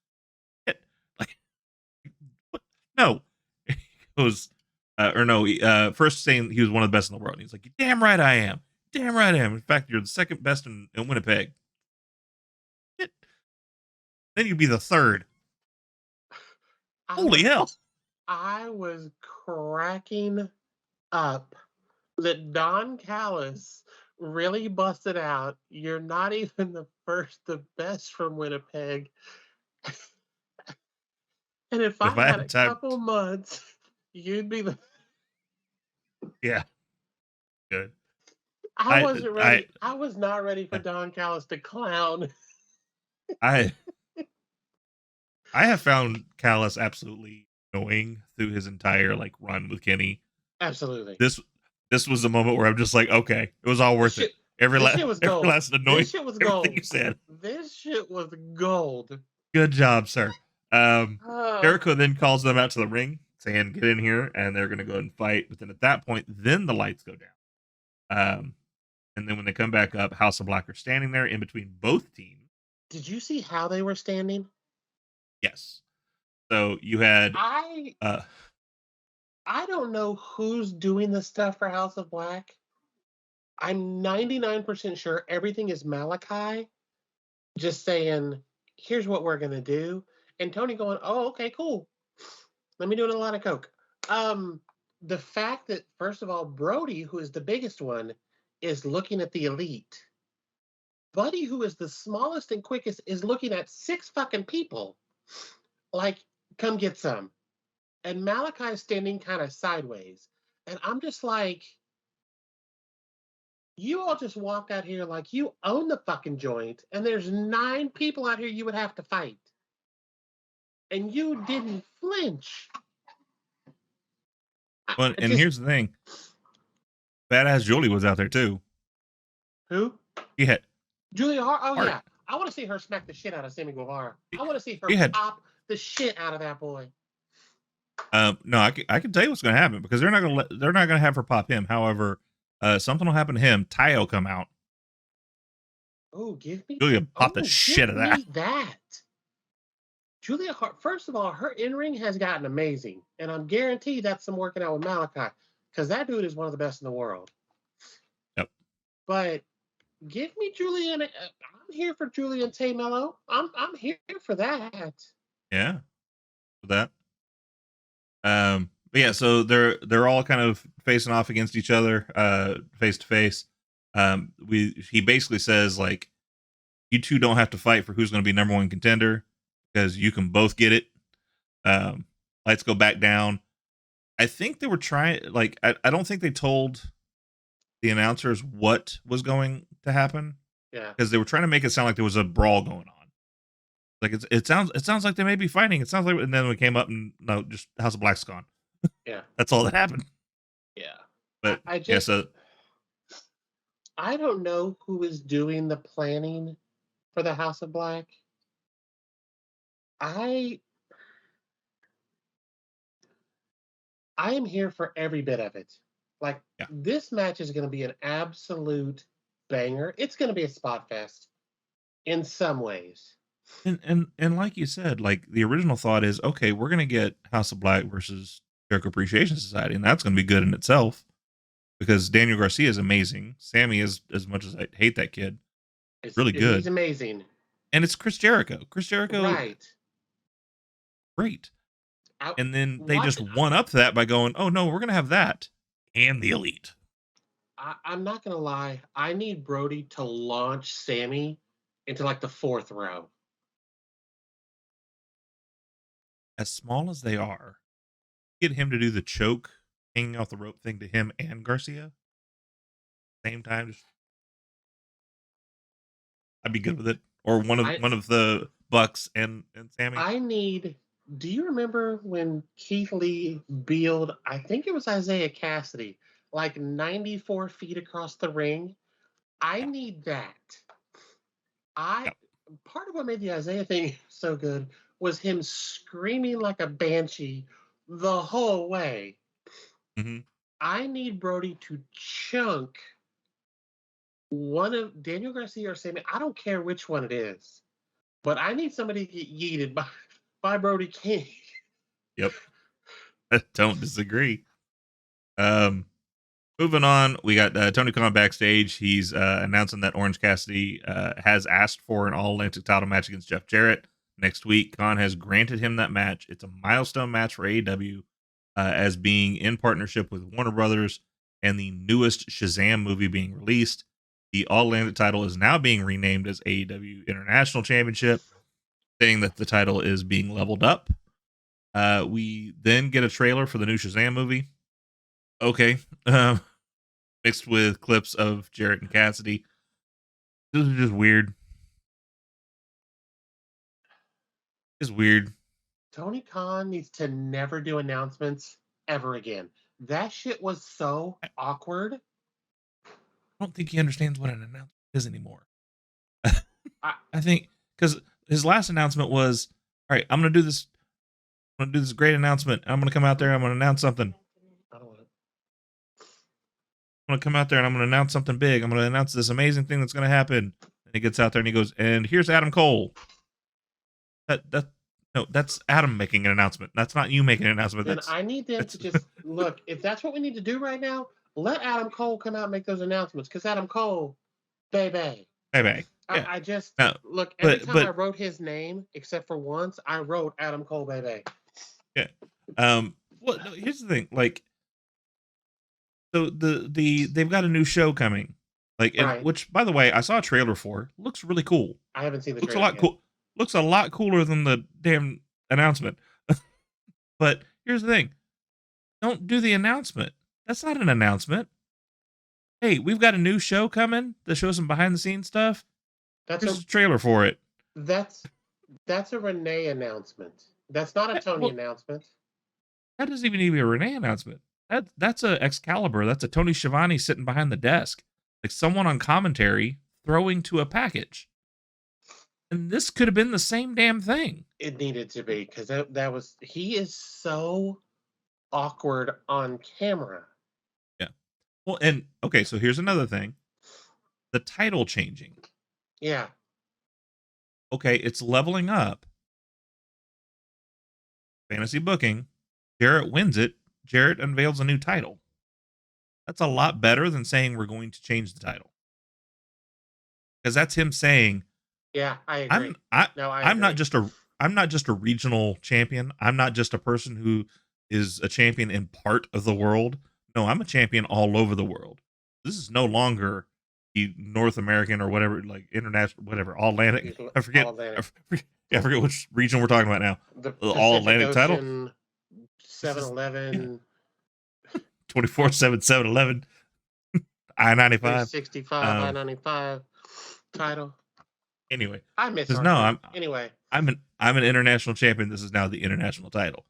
like, what? No, he goes, or no, first saying he was one of the best in the world. And he's like, "You're damn right I am. Damn right I am. In fact, you're the second best in Winnipeg. Then you'd be the third." Holy hell! I was cracking up that Don Callis really busted out. You're not even the best from Winnipeg. And if I had a couple months, you'd be the. Yeah. Good. I wasn't ready. I was not ready for Don Callis to clown. I have found Callis absolutely annoying through his entire run with Kenny. Absolutely. This was a moment where I'm just like, okay, it was all worth it. Every last annoying. This shit was gold. You said. This shit was gold. Good job, sir. Jericho then calls them out to the ring, saying, "Get in here," and they're going to go and fight. But then at that point, then the lights go down. And then when they come back up, House of Black are standing there in between both teams. Did you see how they were standing? Yes. So you had I don't know who's doing the stuff for House of Black. I'm 99% sure everything is Malachi just saying, here's what we're gonna do. And Tony going, oh, okay, cool. Let me do a lot of coke. The fact that, first of all, Brody, who is the biggest one, is looking at the Elite. Buddy, who is the smallest and quickest, is looking at 6 fucking people. Like, come get some. And Malachi is standing kind of sideways. And I'm just like, you all just walked out here like you own the fucking joint, and there's 9 people out here you would have to fight. And you didn't flinch. Well, and here's the thing. Badass Julie was out there too. Who? Yeah. Julia Hart? Oh, Hart. Yeah. I want to see her smack the shit out of Sammy Guevara. I want to see her pop the shit out of that boy. No, I can tell you what's going to happen because they're not going to have her pop him. However, something will happen to him. Ty will come out. Oh, give me. Julia pop the Oh, shit give of that. me that. Julia Hart, first of all, her in-ring has gotten amazing. And I'm guaranteed that's some working out with Malachi. Because that dude is one of the best in the world. Yep. But give me Julian. I'm here for Julian Tay Mello. I'm here for that. Yeah. For that. But yeah, so they're all kind of facing off against each other, face to face. He basically says like, you two don't have to fight for who's going to be number one contender because you can both get it. Lights go back down. I think they were trying, like, I don't think they told the announcers what was going to happen. Yeah. Because they were trying to make it sound like there was a brawl going on. Like it sounds like they may be fighting. It sounds like, and then we came up and no, just House of Black's gone. Yeah. That's all that happened. Yeah. But I just, yeah, so I don't know who is doing the planning for the House of Black. I am here for every bit of it. Like, yeah. This match is going to be an absolute banger. It's going to be a spot fest in some ways. And like you said, like the original thought is, okay, we're gonna get House of Black versus Jericho Appreciation Society, and that's gonna be good in itself because Daniel Garcia is amazing. Sammy is, as much as I hate that kid, really good. He's amazing. And it's Chris Jericho. Chris Jericho, right? Great. And then they just one up that by going, oh no, we're gonna have that and the Elite. I'm not gonna lie. I need Brody to launch Sammy into like the 4th row. As small as they are, get him to do the choke hanging off the rope thing to him and Garcia. Same time, I'd be good with it. Or one of the Bucks and Sammy. I need. Do you remember when Keith Lee bealed? I think it was Isaiah Cassidy, like 94 feet across the ring. I need that. Part of what made the Isaiah thing so good was him screaming like a banshee the whole way. Mm-hmm. I need Brody to chunk one of Daniel Garcia or Sammy. I don't care which one it is, but I need somebody to get yeeted by Brody King. Yep. I don't disagree. Moving on, we got Tony Khan backstage. He's announcing that Orange Cassidy has asked for an All-Atlantic title match against Jeff Jarrett next week. Khan has granted him that match. It's a milestone match for AEW as being in partnership with Warner Brothers and the newest Shazam movie being released. The All-Atlantic title is now being renamed as AEW International Championship, saying that the title is being leveled up. We then get a trailer for the new Shazam movie. Okay. Mixed with clips of Jarrett and Cassidy. This is just weird. It's weird. Tony Khan needs to never do announcements ever again. That shit was so awkward. I don't think he understands what an announcement is anymore. I think because his last announcement was, all right, I'm going to do this. I'm going to do this great announcement. I'm going to come out there. I'm going to announce something. I'm going to come out there and I'm going to announce something big. I'm going to announce this amazing thing that's going to happen. And he gets out there and he goes, and here's Adam Cole. No, that's Adam making an announcement. That's not you making an announcement. Then I need them to just look. If that's what we need to do right now, let Adam Cole come out and make those announcements. Because Adam Cole, baby. Yeah. I just look. Every time I wrote his name, except for once, I wrote Adam Cole, baby. Yeah. Well, no, here's the thing. Like, so they've got a new show coming. Like, which, by the way, I saw a trailer for. Looks really cool. I haven't seen the trailer. Looks a lot cool. Looks a lot cooler than the damn announcement. But here's the thing. Don't do the announcement. That's not an announcement. Hey, we've got a new show coming that shows some behind the scenes stuff. Here's a trailer for it. That's a Renee announcement. That's not a Tony announcement. That doesn't even need to be a Renee announcement. That's a Excalibur. That's a Tony Schiavone sitting behind the desk. Like someone on commentary throwing to a package. And this could have been the same damn thing. It needed to be because that was he is so awkward on camera. Yeah. Well, and okay, so here's another thing. The title changing. Yeah. Okay, it's leveling up. Fantasy booking. Jarrett wins it. Jarrett unveils a new title. That's a lot better than saying we're going to change the title. Because that's him saying, Yeah, I agree. I'm not just a regional champion. I'm not just a person who is a champion in part of the world. No, I'm a champion all over the world. This is no longer the North American or whatever, like international, whatever, all Atlantic. I forget. I forget which region we're talking about now. The all Atlantic title. 7-Eleven. 24/7 7-Eleven. I-95. 365 I-95 title. Anyway, I miss I'm an international champion. This is now the international title.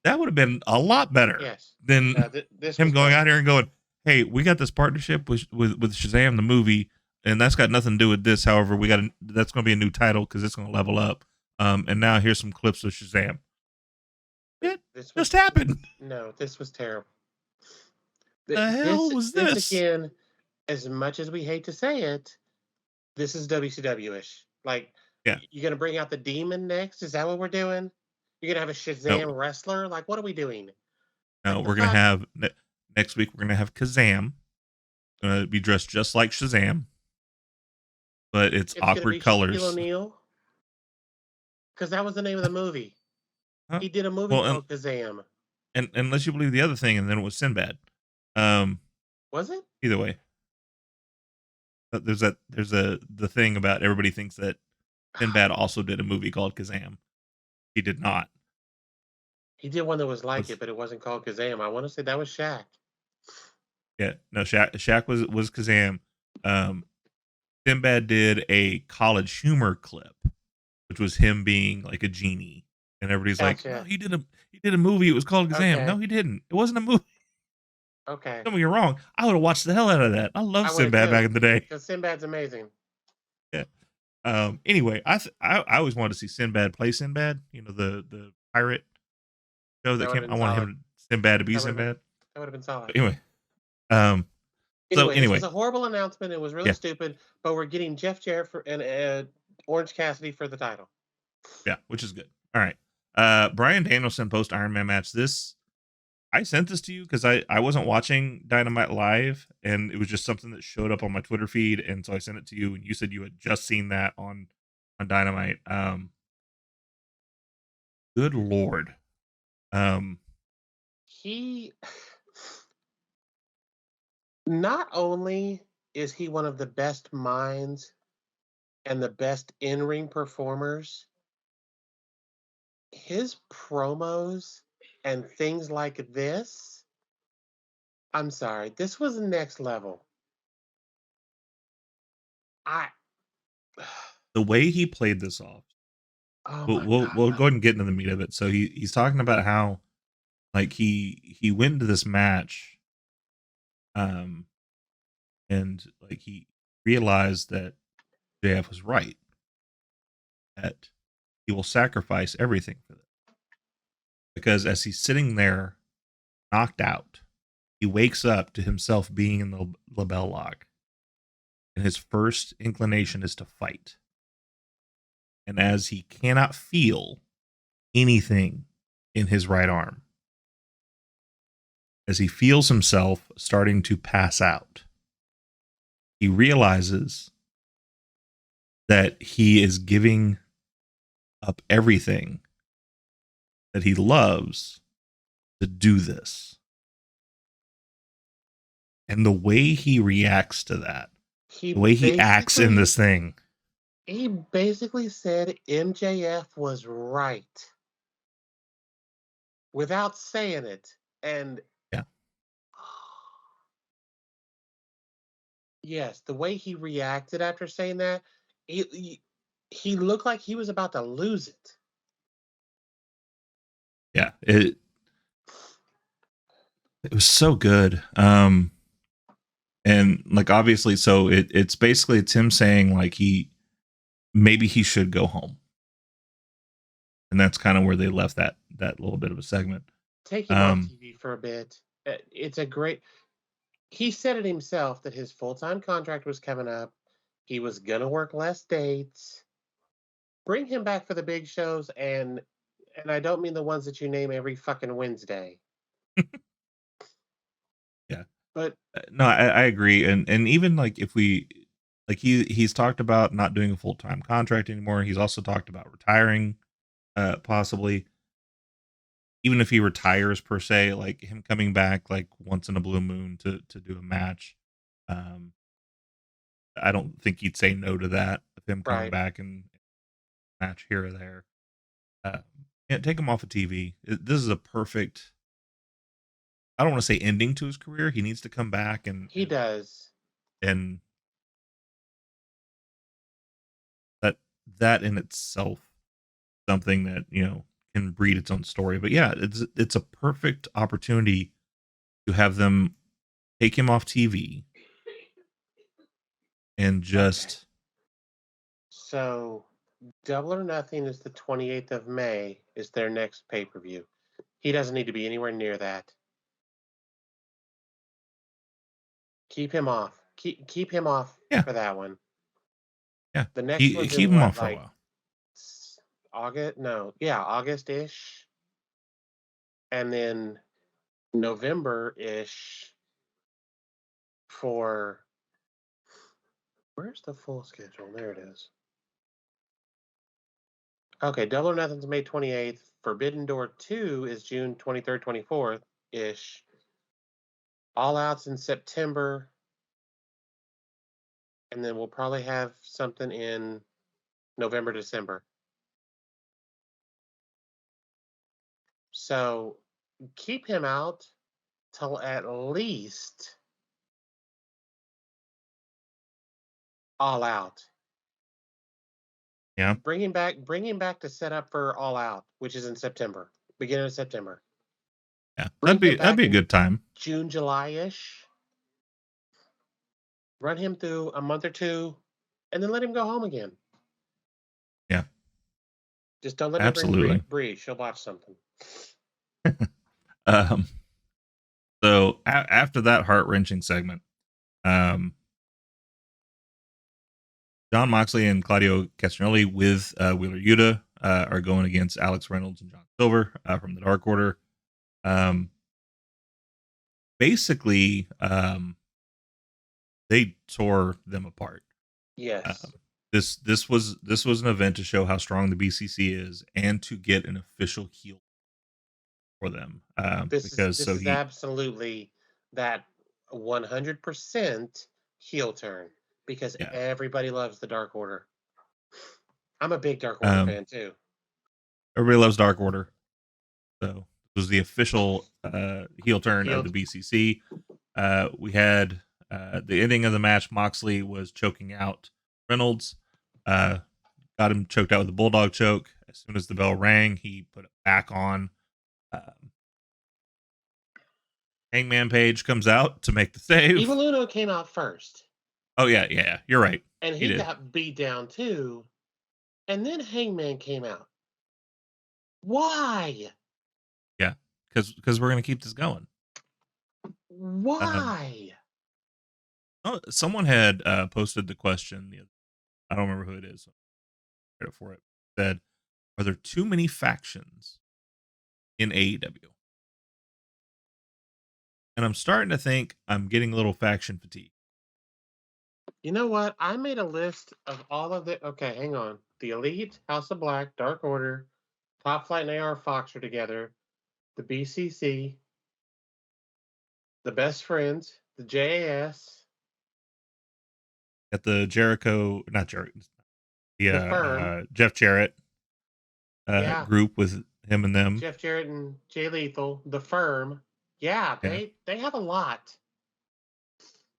That would have been a lot better than him going out here and going, "Hey, we got this partnership with Shazam the movie, and that's got nothing to do with this. However, that's going to be a new title because it's going to level up. And now here's some clips of Shazam." This just happened. No, this was terrible. The hell was this? This again, as much as we hate to say it, this is WCW-ish. Like, you're going to bring out the demon next? Is that what we're doing? You're going to have a Shazam wrestler? Like, what are we doing? No, we're going to have, next week, we're going to have Kazam. Going to be dressed just like Shazam. But it's awkward colors. Shaquille O'Neal? Because that was the name of the movie. Huh? He did a movie called Kazam. And unless you believe the other thing, and then it was Sinbad. Was it? Either way. There's the thing about everybody thinks that Sinbad also did a movie called Kazam. He did not. He did one that was like it, but it wasn't called Kazam. I want to say that was Shaq. Yeah, no, Shaq was Kazam. Sinbad did a College Humor clip, which was him being like a genie, and everybody's like, "No, he did a movie. It was called Kazam." Okay. No, he didn't. It wasn't a movie. Okay. Don't get me wrong. I would have watched the hell out of that. I love Sinbad back in the day. Because Sinbad's amazing. Yeah. Anyway, I always wanted to see Sinbad play Sinbad. You know, the pirate show that came. I wanted Sinbad to be Sinbad. That would have been solid. But anyway. Anyway, it was a horrible announcement. It was really stupid, but we're getting Jeff Jarrett and Orange Cassidy for the title. Yeah, which is good. All right. Bryan Danielson post Iron Man match. I sent this to you because I wasn't watching Dynamite live, and it was just something that showed up on my Twitter feed, and so I sent it to you, and you said you had just seen that on Dynamite. Good Lord. He not only is he one of the best minds and the best in-ring performers, his promos and things like this, I'm sorry, this was next level. The way he played this off. We'll go ahead and get into the meat of it. So he's talking about how like he went into this match and like he realized that JF was right, that he will sacrifice everything for this. Because as he's sitting there knocked out, he wakes up to himself being in the label lock, and his first inclination is to fight. And as he cannot feel anything in his right arm, as he feels himself starting to pass out, he realizes that he is giving up everything that he loves to do this. And the way he reacts to that, the way he acts in this thing. He basically said MJF was right without saying it. And yes, the way he reacted after saying that, he looked like he was about to lose it. Yeah, it was so good. And like obviously, so it's basically him saying like maybe he should go home. And that's kind of where they left that little bit of a segment. Take him off Um, TV for a bit. It's a great. He said it himself that his full-time contract was coming up. He was gonna work less dates. Bring him back for the big shows, and I don't mean the ones that you name every fucking Wednesday. yeah. But No, I agree, and even like if we like he's talked about not doing a full time contract anymore. He's also talked about retiring, possibly. Even if he retires per se, like him coming back like once in a blue moon to do a match. Um, I don't think he'd say no to that of him coming right, back and match here or there. Uh, yeah, take him off of TV. This is a perfect. I don't want to say ending to his career. He needs to come back he does. and that that in itself something that can breed its own story. But yeah, it's a perfect opportunity to have them take him off TV and Okay. just So Double or Nothing is the 28th of May is their next pay-per-view. He doesn't need to be anywhere near that. Keep him off. Keep him off yeah for that one. yeah The next keep one's keep in him what, off for a like while. August? No, yeah, August-ish. And then November-ish for where's the full schedule? There it is. Okay, Double or Nothing's May 28th. Forbidden Door 2 is June 23rd, 24th ish. All Out's in September. And then we'll probably have something in November, December. So keep him out till at least All Out. Yeah, Bring him back to set up for All Out, which is in September, beginning of September. yeah, Bring him that'd back be a in good time. June, July-ish. Run him through a month or two, and then let him go home again. Yeah, Just don't let me bring absolutely. Bree. She'll watch something. um, so after that heart wrenching segment, um, John Moxley and Claudio Castagnoli with Wheeler Yuta are going against Alex Reynolds and John Silver from the Dark Order. Basically, they tore them apart. Yes. This was an event to show how strong the BCC is and to get an official heel for them. Because This so is absolutely that 100% heel turn because yeah, everybody loves the Dark Order. I'm a big Dark Order um, fan too. everybody loves Dark Order. So it was the official heel turn of Heel. the BCC. We had the ending of the match. Moxley was choking out Reynolds. Got him choked out with a bulldog choke. As soon as the bell rang, he put it back on. Hangman Page comes out to make the save. Evil Uno came out first, Oh yeah. You're right. and He he did. got beat down too. And then Hangman came out. Why? Yeah, because we're gonna keep this going. Um, Why? someone had posted the question. I don't remember who it is. So credit for it. Said, "Are there too many factions in AEW?" And I'm starting to think I'm getting a little faction fatigue. You know what? I made a list of all of the. Okay, hang on. The Elite, House of Black, Dark Order, Top Flight, and AR Fox are together. The BCC, the Best Friends, the JAS, At the Jericho, not Jericho, the the Firm. Jeff Jarrett Yeah, group with him and them. Jeff Jarrett and Jay Lethal, the Firm. Yeah, Yeah, they have a lot.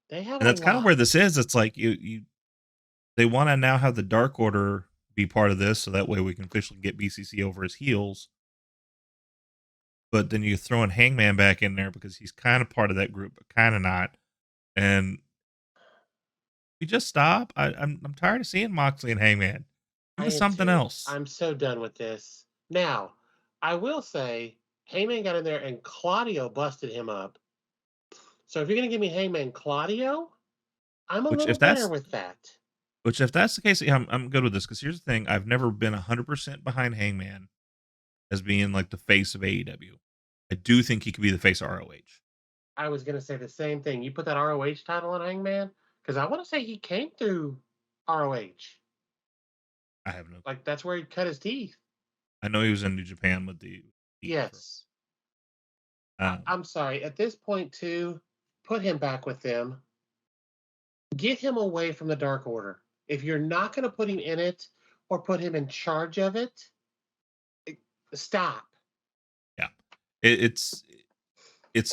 They have and a that's kind of lot. where this is. It's like they want to now have the Dark Order be part of this, so that way we can officially get BCC over his heels. But then you throw in Hangman back in there because he's kind of part of that group, but kind of not. And we just stop. I'm tired of seeing Moxley and Hangman. Give I us am something too. else. I'm so done with this. Now, I will say Heyman got in there and Claudio busted him up. So if you're gonna give me Heyman Claudio, I'm a Which little if better that's with that. the case, yeah, I'm good with this because here's the thing: I've never been 100% behind Hangman as being like the face of AEW. I do think he could be the face of ROH. I was gonna say the same thing. You put that ROH title on Hangman because I want to say he came through ROH. I have no. Like that's where he cut his teeth. I know he was in New Japan with the. Yes. Um, I'm sorry. At this point, too, put him back with them. Get him away from the Dark Order. If you're not going to put him in it or put him in charge of it, stop. yeah, it's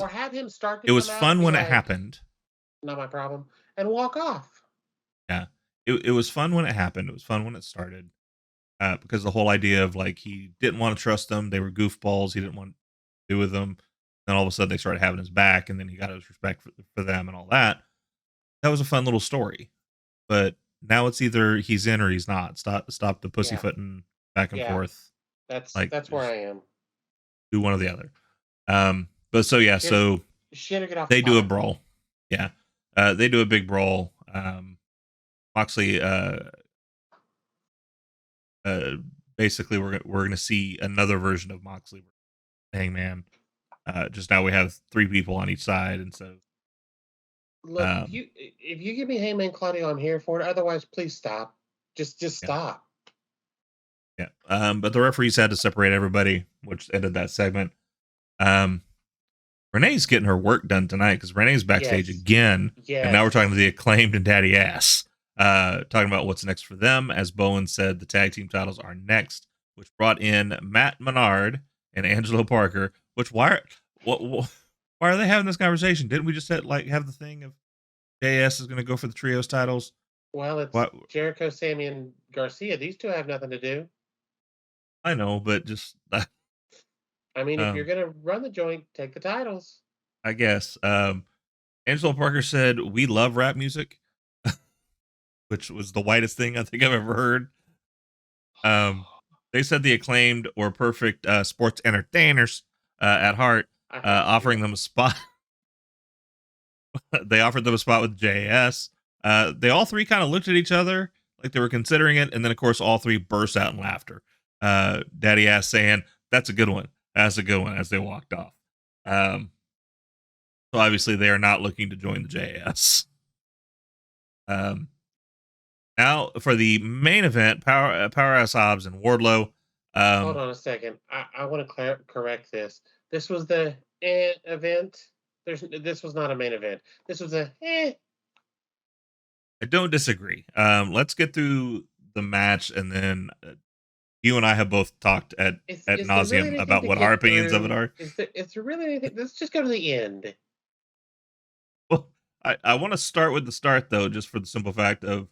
Or have him start to it was come out and fun be when it like, happened. not my problem, and walk off. Yeah, it was fun when it happened. It was fun when it started. Because the whole idea of like he didn't want to trust them, they were goofballs. He didn't want to do with them. Then all of a sudden they started having his back, and then he got his respect for them and all that. That was a fun little story. But now it's either he's in or he's not. Stop the pussyfooting back and Yeah. forth. Like That's where I am. do one or the other. But so yeah, so Shit or get off they the do a pot. brawl. Yeah, they do a big brawl. Moxley, basically we're gonna see another version of Moxley, Hangman. Just now we have 3 people on each side, and so Look, if you give me Heyman Claudio, I'm here for it. Otherwise, please stop. Just yeah. stop. Yeah. But the referees had to separate everybody, which ended that segment. Renee's getting her work done tonight because Renee's backstage again. Yes. And now we're talking to the Acclaimed and Daddy Ass. Talking about what's next for them. As Bowen said, the tag team titles are next, which brought in Matt Menard and Angelo Parker. Which why are they having this conversation? Didn't we just have the thing of JS is going to go for the trios titles? Well, it's Jericho, Sammy, and Garcia. These two have nothing to do. I know, but just I mean, if you're gonna run the joint, take the titles. I guess. Angelo Parker said, "We love rap music," which was the whitest thing I think I've ever heard. They said the Acclaimed or perfect sports entertainers at heart, offering them a spot. They offered them a spot with JS. They all 3 kind of looked at each other like they were considering it, and then of course all 3 burst out in laughter. Daddy Ass saying, "That's a good one. That's a good one," as they walked off. So obviously they are not looking to join the JS. Now for the main event, Powerhouse Hobbs and Wardlow. Hold on a second. I want to correct this. This was the event. This was not a main event. This was a I don't disagree. Let's get through the match, and then you and I have both talked at nauseum really about what our opinions of it are. Is there really anything? Let's just go to the end. Well, I want to start with the start, though, just for the simple fact of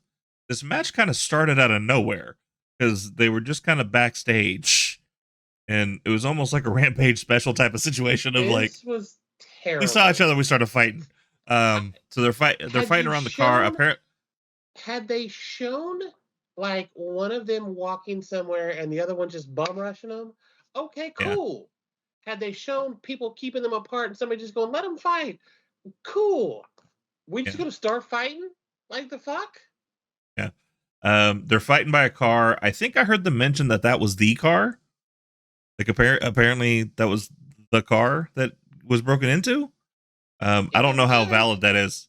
this match kind of started out of nowhere because they were just kind of backstage, and it was almost like a Rampage special type of situation of this was terrible. We saw each other, we started fighting. So they're fighting around the car. Apparently, had they shown like one of them walking somewhere and the other one just bum rushing them, okay, cool. Yeah. Had they shown people keeping them apart and somebody just going, "Let them fight," cool. We just gonna start fighting? Like the fuck? Yeah. They're fighting by a car. I think I heard them mention that was the car. Like apparently that was the car that was broken into. I don't know how valid that is.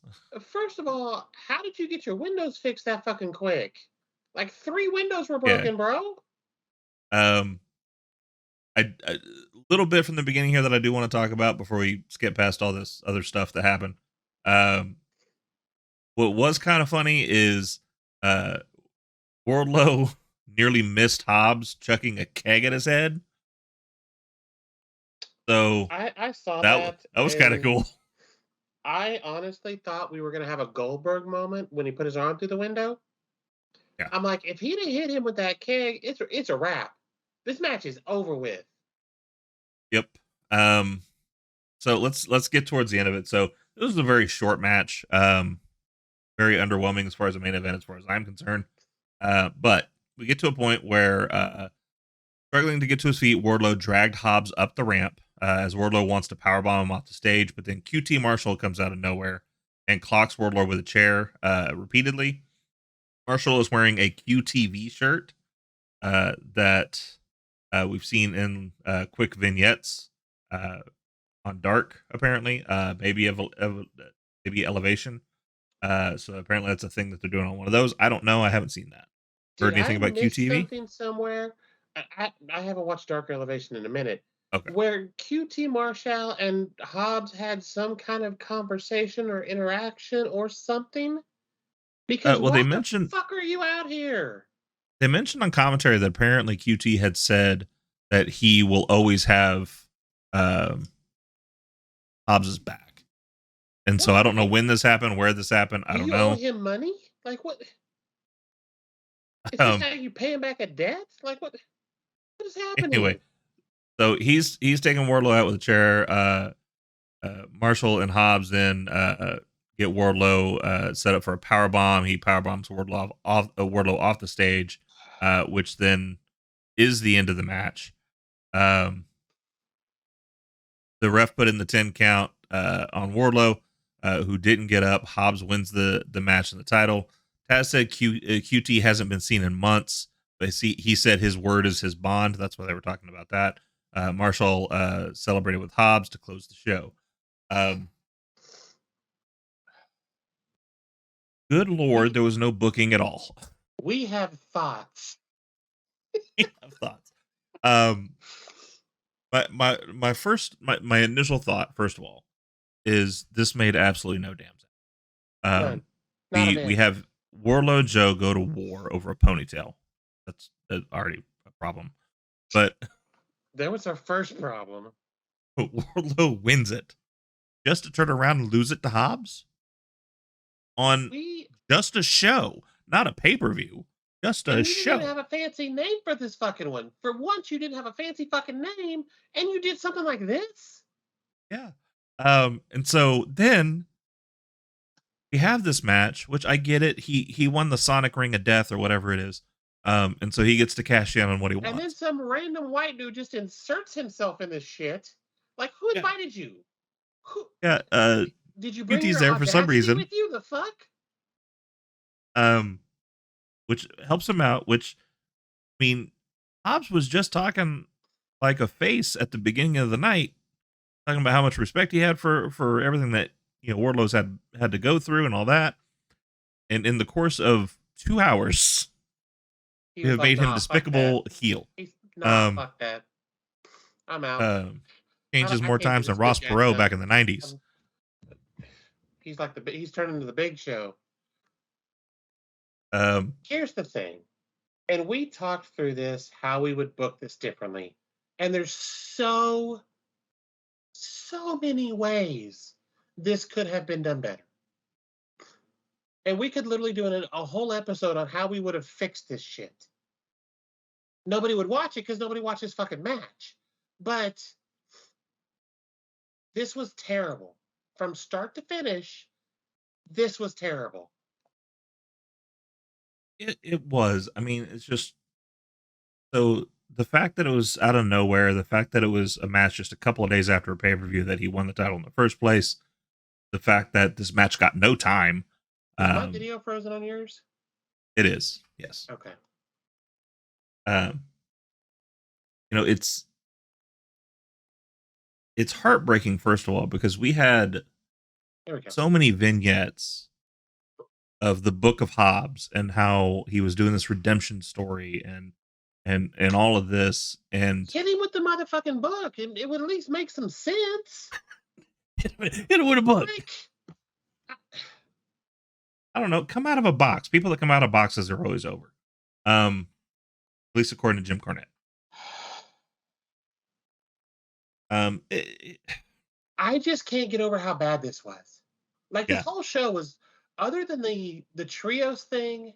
First of all, how did you get your windows fixed that fucking quick? Like 3 windows were broken, bro. A little bit from the beginning here that I do want to talk about before we skip past all this other stuff that happened. What was kind of funny is Wardlow nearly missed Hobbs chucking a keg at his head. So I saw that was kind of cool. I honestly thought we were going to have a Goldberg moment when he put his arm through the window. Yeah. I'm like, if he'd have hit him with that keg, it's a wrap. This match is over with. Yep. So let's get towards the end of it. So this was a very short match. Very underwhelming as far as the main event, as far as I'm concerned. But we get to a point where struggling to get to his feet, Wardlow dragged Hobbs up the ramp. as Wardlow wants to powerbomb him off the stage, but then QT Marshall comes out of nowhere and clocks Wardlow with a chair repeatedly. Marshall is wearing a QTV shirt that we've seen in quick vignettes on Dark, apparently. Baby Elevation. So apparently that's a thing that they're doing on one of those. I don't know. I haven't seen that. Heard anything about QTV? Something somewhere? I haven't watched Dark Elevation in a minute. Okay. Where QT Marshall and Hobbs had some kind of conversation or interaction or something? Because well, they mentioned, the fuck are you out here? They mentioned on commentary that apparently QT had said that he will always have Hobbs's back. And so I don't know when this happened, where this happened. I don't know. Do you owe him money? Like what? Is this how you pay him back a debt? Like what is happening? Anyway, so he's taking Wardlow out with a chair. Marshall and Hobbs then get Wardlow set up for a power bomb. He power bombs Wardlow off the stage, which then is the end of the match. The ref put in the 10 count on Wardlow, who didn't get up. Hobbs wins the match and the title. Taz said QT hasn't been seen in months, but he said his word is his bond. That's why they were talking about that. Marshall celebrated with Hobbs to close the show. Good Lord, there was no booking at all. We have thoughts. We have thoughts. My initial thought, first of all, is this made absolutely no damn sense. We have Wardlow Joe go to war over a ponytail. That's already a problem. But there was our first problem. Wardlow wins it just to turn around and lose it to Hobbs on just a show, not a pay-per-view. Just a show. You didn't have a fancy name for this fucking one. For once, you didn't have a fancy fucking name, and you did something like this. Yeah. And so then we have this match, which I get it. He won the Sonic Ring of Death or whatever it is. And so he gets to cash in on what he wants. And then some random white dude just inserts himself in this shit. Like, who invited you? Who? Yeah. Did you bring QT's your there for some reason with you? The fuck? Which helps him out. Which, I mean, Hobbs was just talking like a face at the beginning of the night, talking about how much respect he had for everything that Wardlow's had to go through and all that. And in the course of 2 hours, we have made him despicable heel. Fuck that. I'm out. Changes more times than Ross Perot back in the 90s. He's turning into the Big Show. Here's the thing, and we talked through this, how we would book this differently, and there's so many ways this could have been done better, and we could literally do a whole episode on how we would have fixed this shit. Nobody would watch it because nobody watches fucking match, but this was terrible from start to finish. This was terrible. It was. I mean, it's just so the fact that it was out of nowhere, the fact that it was a match just a couple of days after a pay-per-view that he won the title in the first place, the fact that this match got no time. Is my video frozen on yours? It is. Yes. Okay. It's heartbreaking, first of all, because we had so many vignettes of the Book of Hobbs and how he was doing this redemption story and all of this, and hit him with the motherfucking book, and it would at least make some sense. Hit him with a book. I don't know. Come out of a box. People that come out of boxes are always over. At least according to Jim Cornette. I just can't get over how bad this was. Like, this whole show was, other than the trios thing,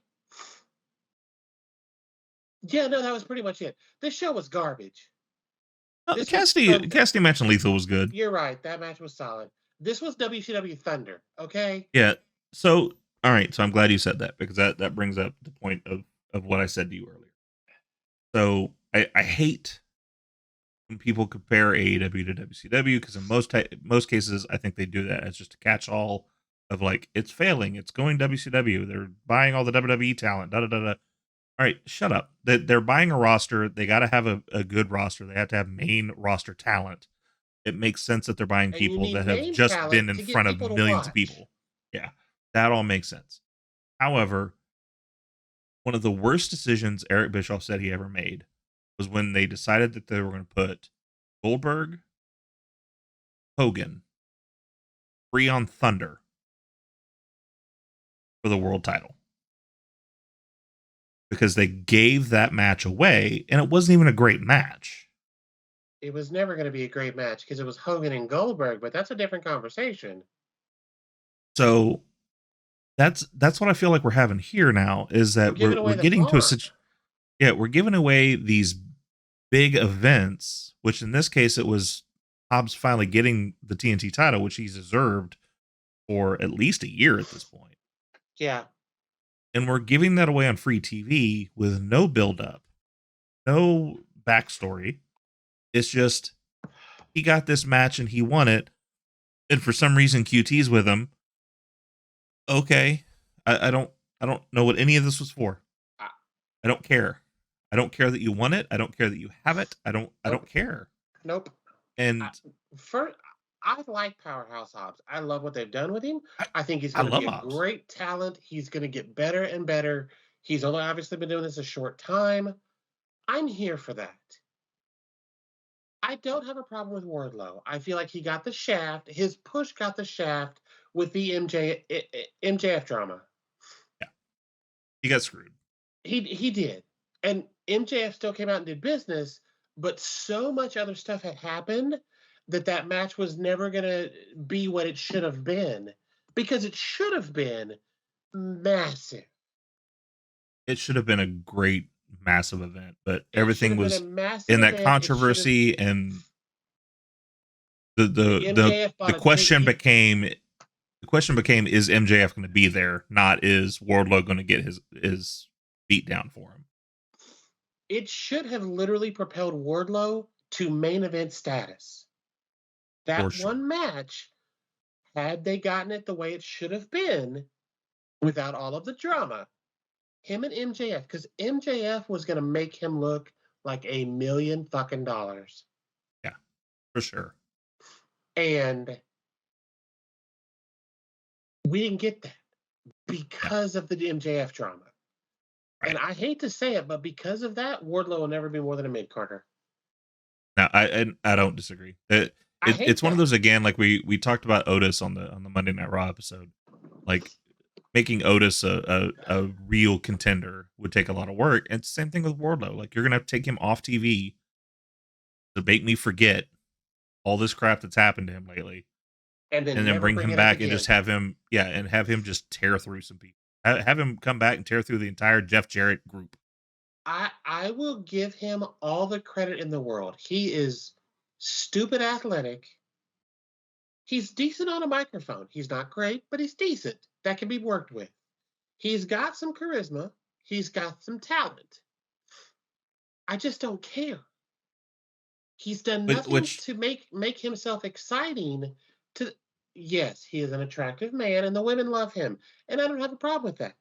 that was pretty much it. This show was garbage. The Cassidy match in Lethal was good. You're right. That match was solid. This was WCW Thunder, okay? Yeah. So, all right. So I'm glad you said that, because that brings up the point of what I said to you earlier. So I hate when people compare AEW to WCW, because in most cases, I think they do that as just a catch-all of like, it's failing, it's going WCW, they're buying all the WWE talent, da da da da. All right, shut up. They're buying a roster. They got to have a good roster. They have to have main roster talent. It makes sense that they're buying And you people need that have name just been talent in to get front of people to millions of watch. people. Yeah, that all makes sense. However, one of the worst decisions Eric Bischoff said he ever made was when they decided that they were going to put Goldberg, Hogan, free on Thunder for the world title. Because they gave that match away, and it wasn't even a great match. It was never going to be a great match because it was Hogan and Goldberg, but that's a different conversation. So that's what I feel like we're having here now, is that we're getting to a situation. Yeah, we're giving away these big events, which in this case it was Hobbs finally getting the TNT title, which he's deserved for at least a year at this point. Yeah. And we're giving that away on free TV with no build up, no backstory. It's just he got this match and he won it, and for some reason QT's with him. Okay, I don't know what any of this was for. I don't care. I don't care that you won it. I don't care that you have it. I don't care. Nope. And I like Powerhouse Hobbs. I love what they've done with him. I think he's going to be a great talent. He's going to get better and better. He's only obviously been doing this a short time. I'm here for that. I don't have a problem with Wardlow. I feel like he got the shaft. His push got the shaft with the MJF drama. Yeah. He got screwed. He did. And MJF still came out and did business, but so much other stuff had happened that match was never going to be what it should have been, because it should have been massive. It should have been a great, massive event, but everything was in that controversy, and the question became is MJF going to be there, not is Wardlow going to get his beat down for him. It should have literally propelled Wardlow to main event status. That one match, had they gotten it the way it should have been, without all of the drama, him and MJF, because MJF was going to make him look like $1 million fucking dollars. Yeah, for sure. And we didn't get that because of the MJF drama. Right. And I hate to say it, but because of that, Wardlow will never be more than a mid-carder. No, I don't disagree. It's one of those, again, like we talked about Otis on the Monday Night Raw episode. Like, making Otis a real contender would take a lot of work. And it's the same thing with Wardlow. Like, you're gonna have to take him off TV to make me forget all this crap that's happened to him lately, and then bring him back and just have him just tear through some people. Have him come back and tear through the entire Jeff Jarrett group. I will give him all the credit in the world. He is stupid athletic. He's decent on a microphone. He's not great, but he's decent. That can be worked with. He's got some charisma. He's got some talent. I just don't care. He's done nothing to make himself exciting. Yes, he is an attractive man, and the women love him, and I don't have a problem with that.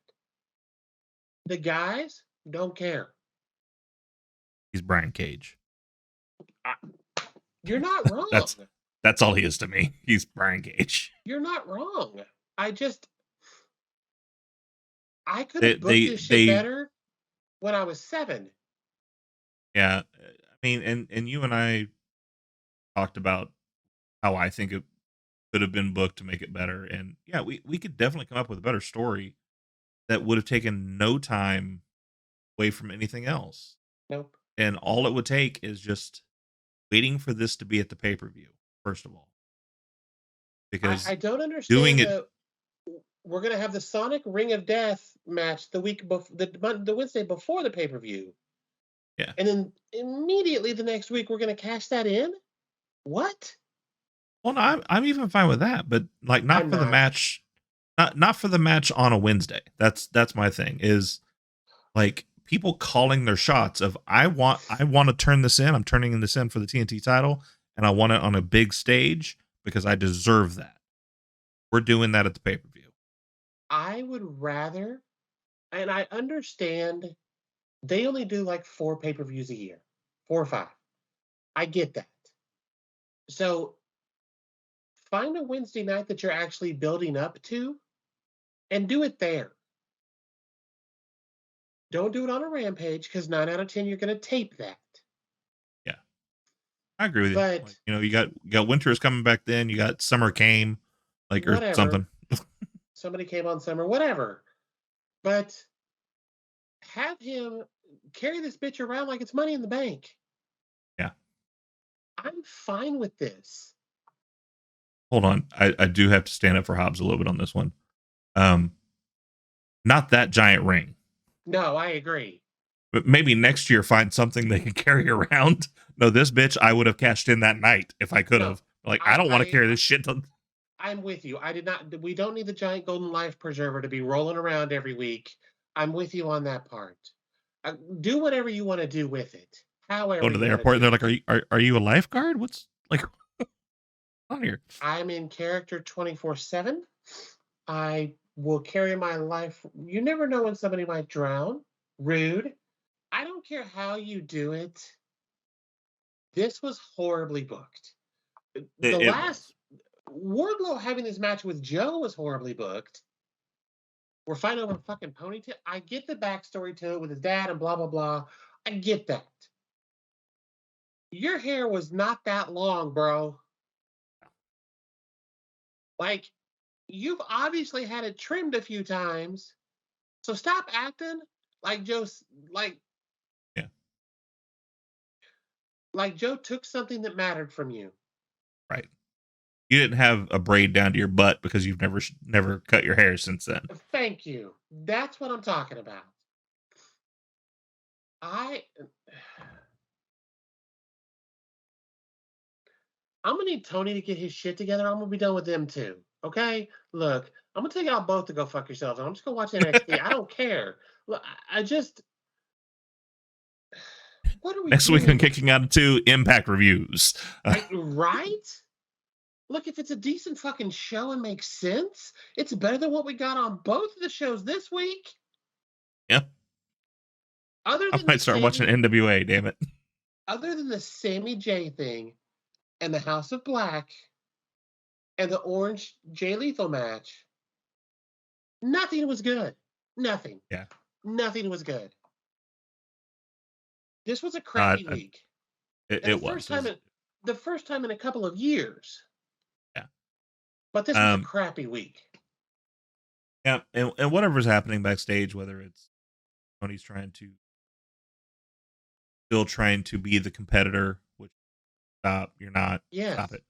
The guys don't care. He's Brian Cage. You're not wrong. That's all he is to me. He's Brian Cage. You're not wrong. I could have booked this shit better when I was 7. Yeah, I mean, and you and I talked about how I think it could have been booked to make it better, and yeah, we could definitely come up with a better story that would have taken no time away from anything else. Nope. And all it would take is just waiting for this to be at the pay-per-view, first of all. Because I don't understand we're going to have the Sonic Ring of Death match the week before, the Wednesday before the pay-per-view. Yeah. And then immediately the next week we're going to cash that in? What? Well, no, I'm even fine with that, but like not for the match on a Wednesday. That's my thing, is like people calling their shots of I want to turn this in. I'm turning this in for the TNT title, and I want it on a big stage because I deserve that. We're doing that at the pay-per-view. I would rather, and I understand they only do like 4 pay-per-views a year, 4 or 5. I get that. So find a Wednesday night that you're actually building up to and do it there. Don't do it on a Rampage because 9 out of 10 you're going to tape that. Yeah, I agree with you. But Like, you got Winter's coming back. Then you got Summer came, like whatever. or something. Somebody came on Summer, whatever. But have him carry this bitch around like it's Money in the Bank. Yeah, I'm fine with this. Hold on, I do have to stand up for Hobbs a little bit on this one. Not that giant ring. No, I agree. But maybe next year find something they can carry around. No, this bitch I would have cashed in that night if I could have. Like, I don't want to carry this shit. I'm with you. We don't need the giant golden life preserver to be rolling around every week. I'm with you on that part. Do whatever you want to do with it. However, go to the airport and they're like, are you a lifeguard? What's like on here? I'm in character 24/7. I will carry my life. You never know when somebody might drown. Rude. I don't care how you do it. This was horribly booked. Wardlow having this match with Joe was horribly booked. We're fighting over a fucking ponytail. I get the backstory to it with his dad and blah, blah, blah. I get that. Your hair was not that long, bro. Like, you've obviously had it trimmed a few times. So stop acting like Joe took something that mattered from you. Right. You didn't have a braid down to your butt because you've never cut your hair since then. Thank you. That's what I'm talking about. I'm gonna need Tony to get his shit together. I'm gonna be done with them too. Okay? Look, I'm gonna take y'all both to go fuck yourselves. I'm just gonna watch NXT. I don't care. Look, I just what are we next doing? week I'm kicking out of 2 Impact reviews. Right? Look, if it's a decent fucking show and makes sense, it's better than what we got on both of the shows this week. Yeah. I might start watching NWA, damn it. Other than the Sammy J thing and the House of Black and the Orange Jaylethal match, nothing was good. Nothing. Yeah. Nothing was good. This was a crappy week. It was. The first time in a couple of years. Yeah. But this was a crappy week. Yeah, and whatever's happening backstage, whether it's Tony's still trying to be the competitor, which stop, you're not. Yes. Stop it.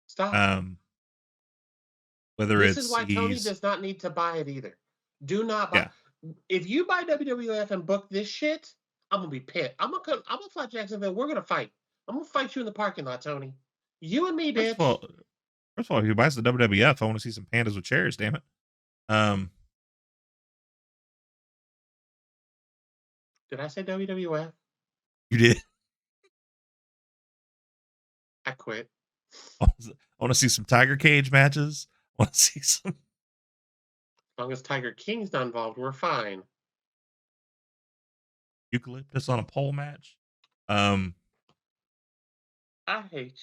Stop. Whether this is why Tony does not need to buy it either. Do not buy. Yeah. If you buy WWF and book this shit, I'm gonna be pissed. I'm gonna fly Jacksonville. We're gonna fight. I'm gonna fight you in the parking lot, Tony. You and me, bitch. First of all, if he buys the WWF, I want to see some pandas with chairs. Damn it. Did I say WWF? You did. I quit. I want to see some Tiger Cage matches. I want to see some. As long as Tiger King's not involved, we're fine. Eucalyptus on a pole match. I hate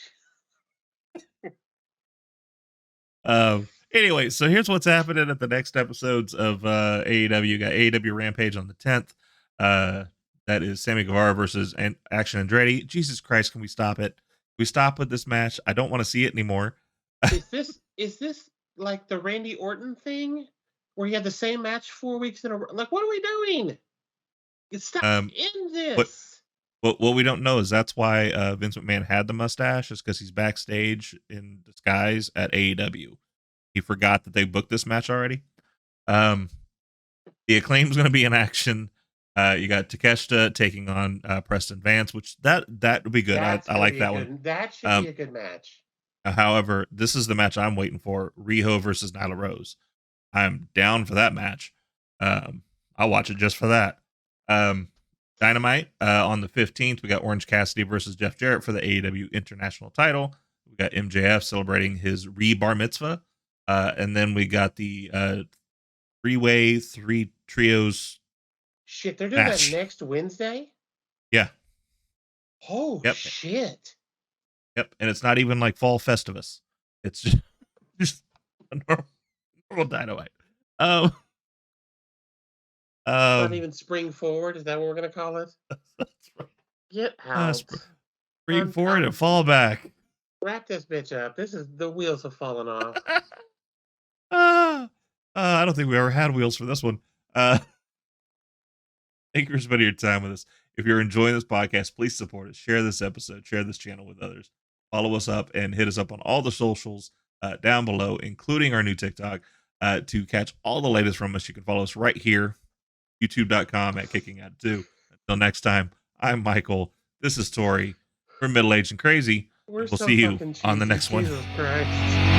you. Anyway, so here's what's happening at the next episodes of AEW. You got AEW Rampage on the 10th. That is Sammy Guevara versus Action Andretti. Jesus Christ, can we stop it? We stop with this match. I don't want to see it anymore. Is this like the Randy Orton thing where he had the same match 4 weeks in a row? Like, what are we doing? Stop in this. What we don't know is that's why Vince McMahon had the mustache, is because he's backstage in disguise at AEW. He forgot that they booked this match already. The Acclaim's going to be in action. You got Takeshita taking on Preston Vance, which that would be good. I like that one. That should be a good match. However, this is the match I'm waiting for: Riho versus Nyla Rose. I'm down for that match. I'll watch it just for that. Dynamite on the 15th. We got Orange Cassidy versus Jeff Jarrett for the AEW International title. We got MJF celebrating his bar mitzvah. And then we got the three trios. Shit, they're doing match. that next Wednesday? Yeah. Oh, yep. shit. Yep. And it's not even like Fall Festivus. It's just a normal Dynamite. Not even Spring Forward? Is that what we're going to call it? That's right. Get out. Spring Forward and fall back. Wrap this bitch up. The wheels have fallen off. I don't think we ever had wheels for this one. Thank you for spending your time with us. If you're enjoying this podcast, please support us. Share this episode. Share this channel with others. Follow us up and hit us up on all the socials down below, including our new TikTok, to catch all the latest from us. You can follow us right here, youtube.com at Kicking Out 2. Until next time, I'm Michael. This is Tori. We're middle-aged and crazy. We'll see you on the next one. Jesus Christ.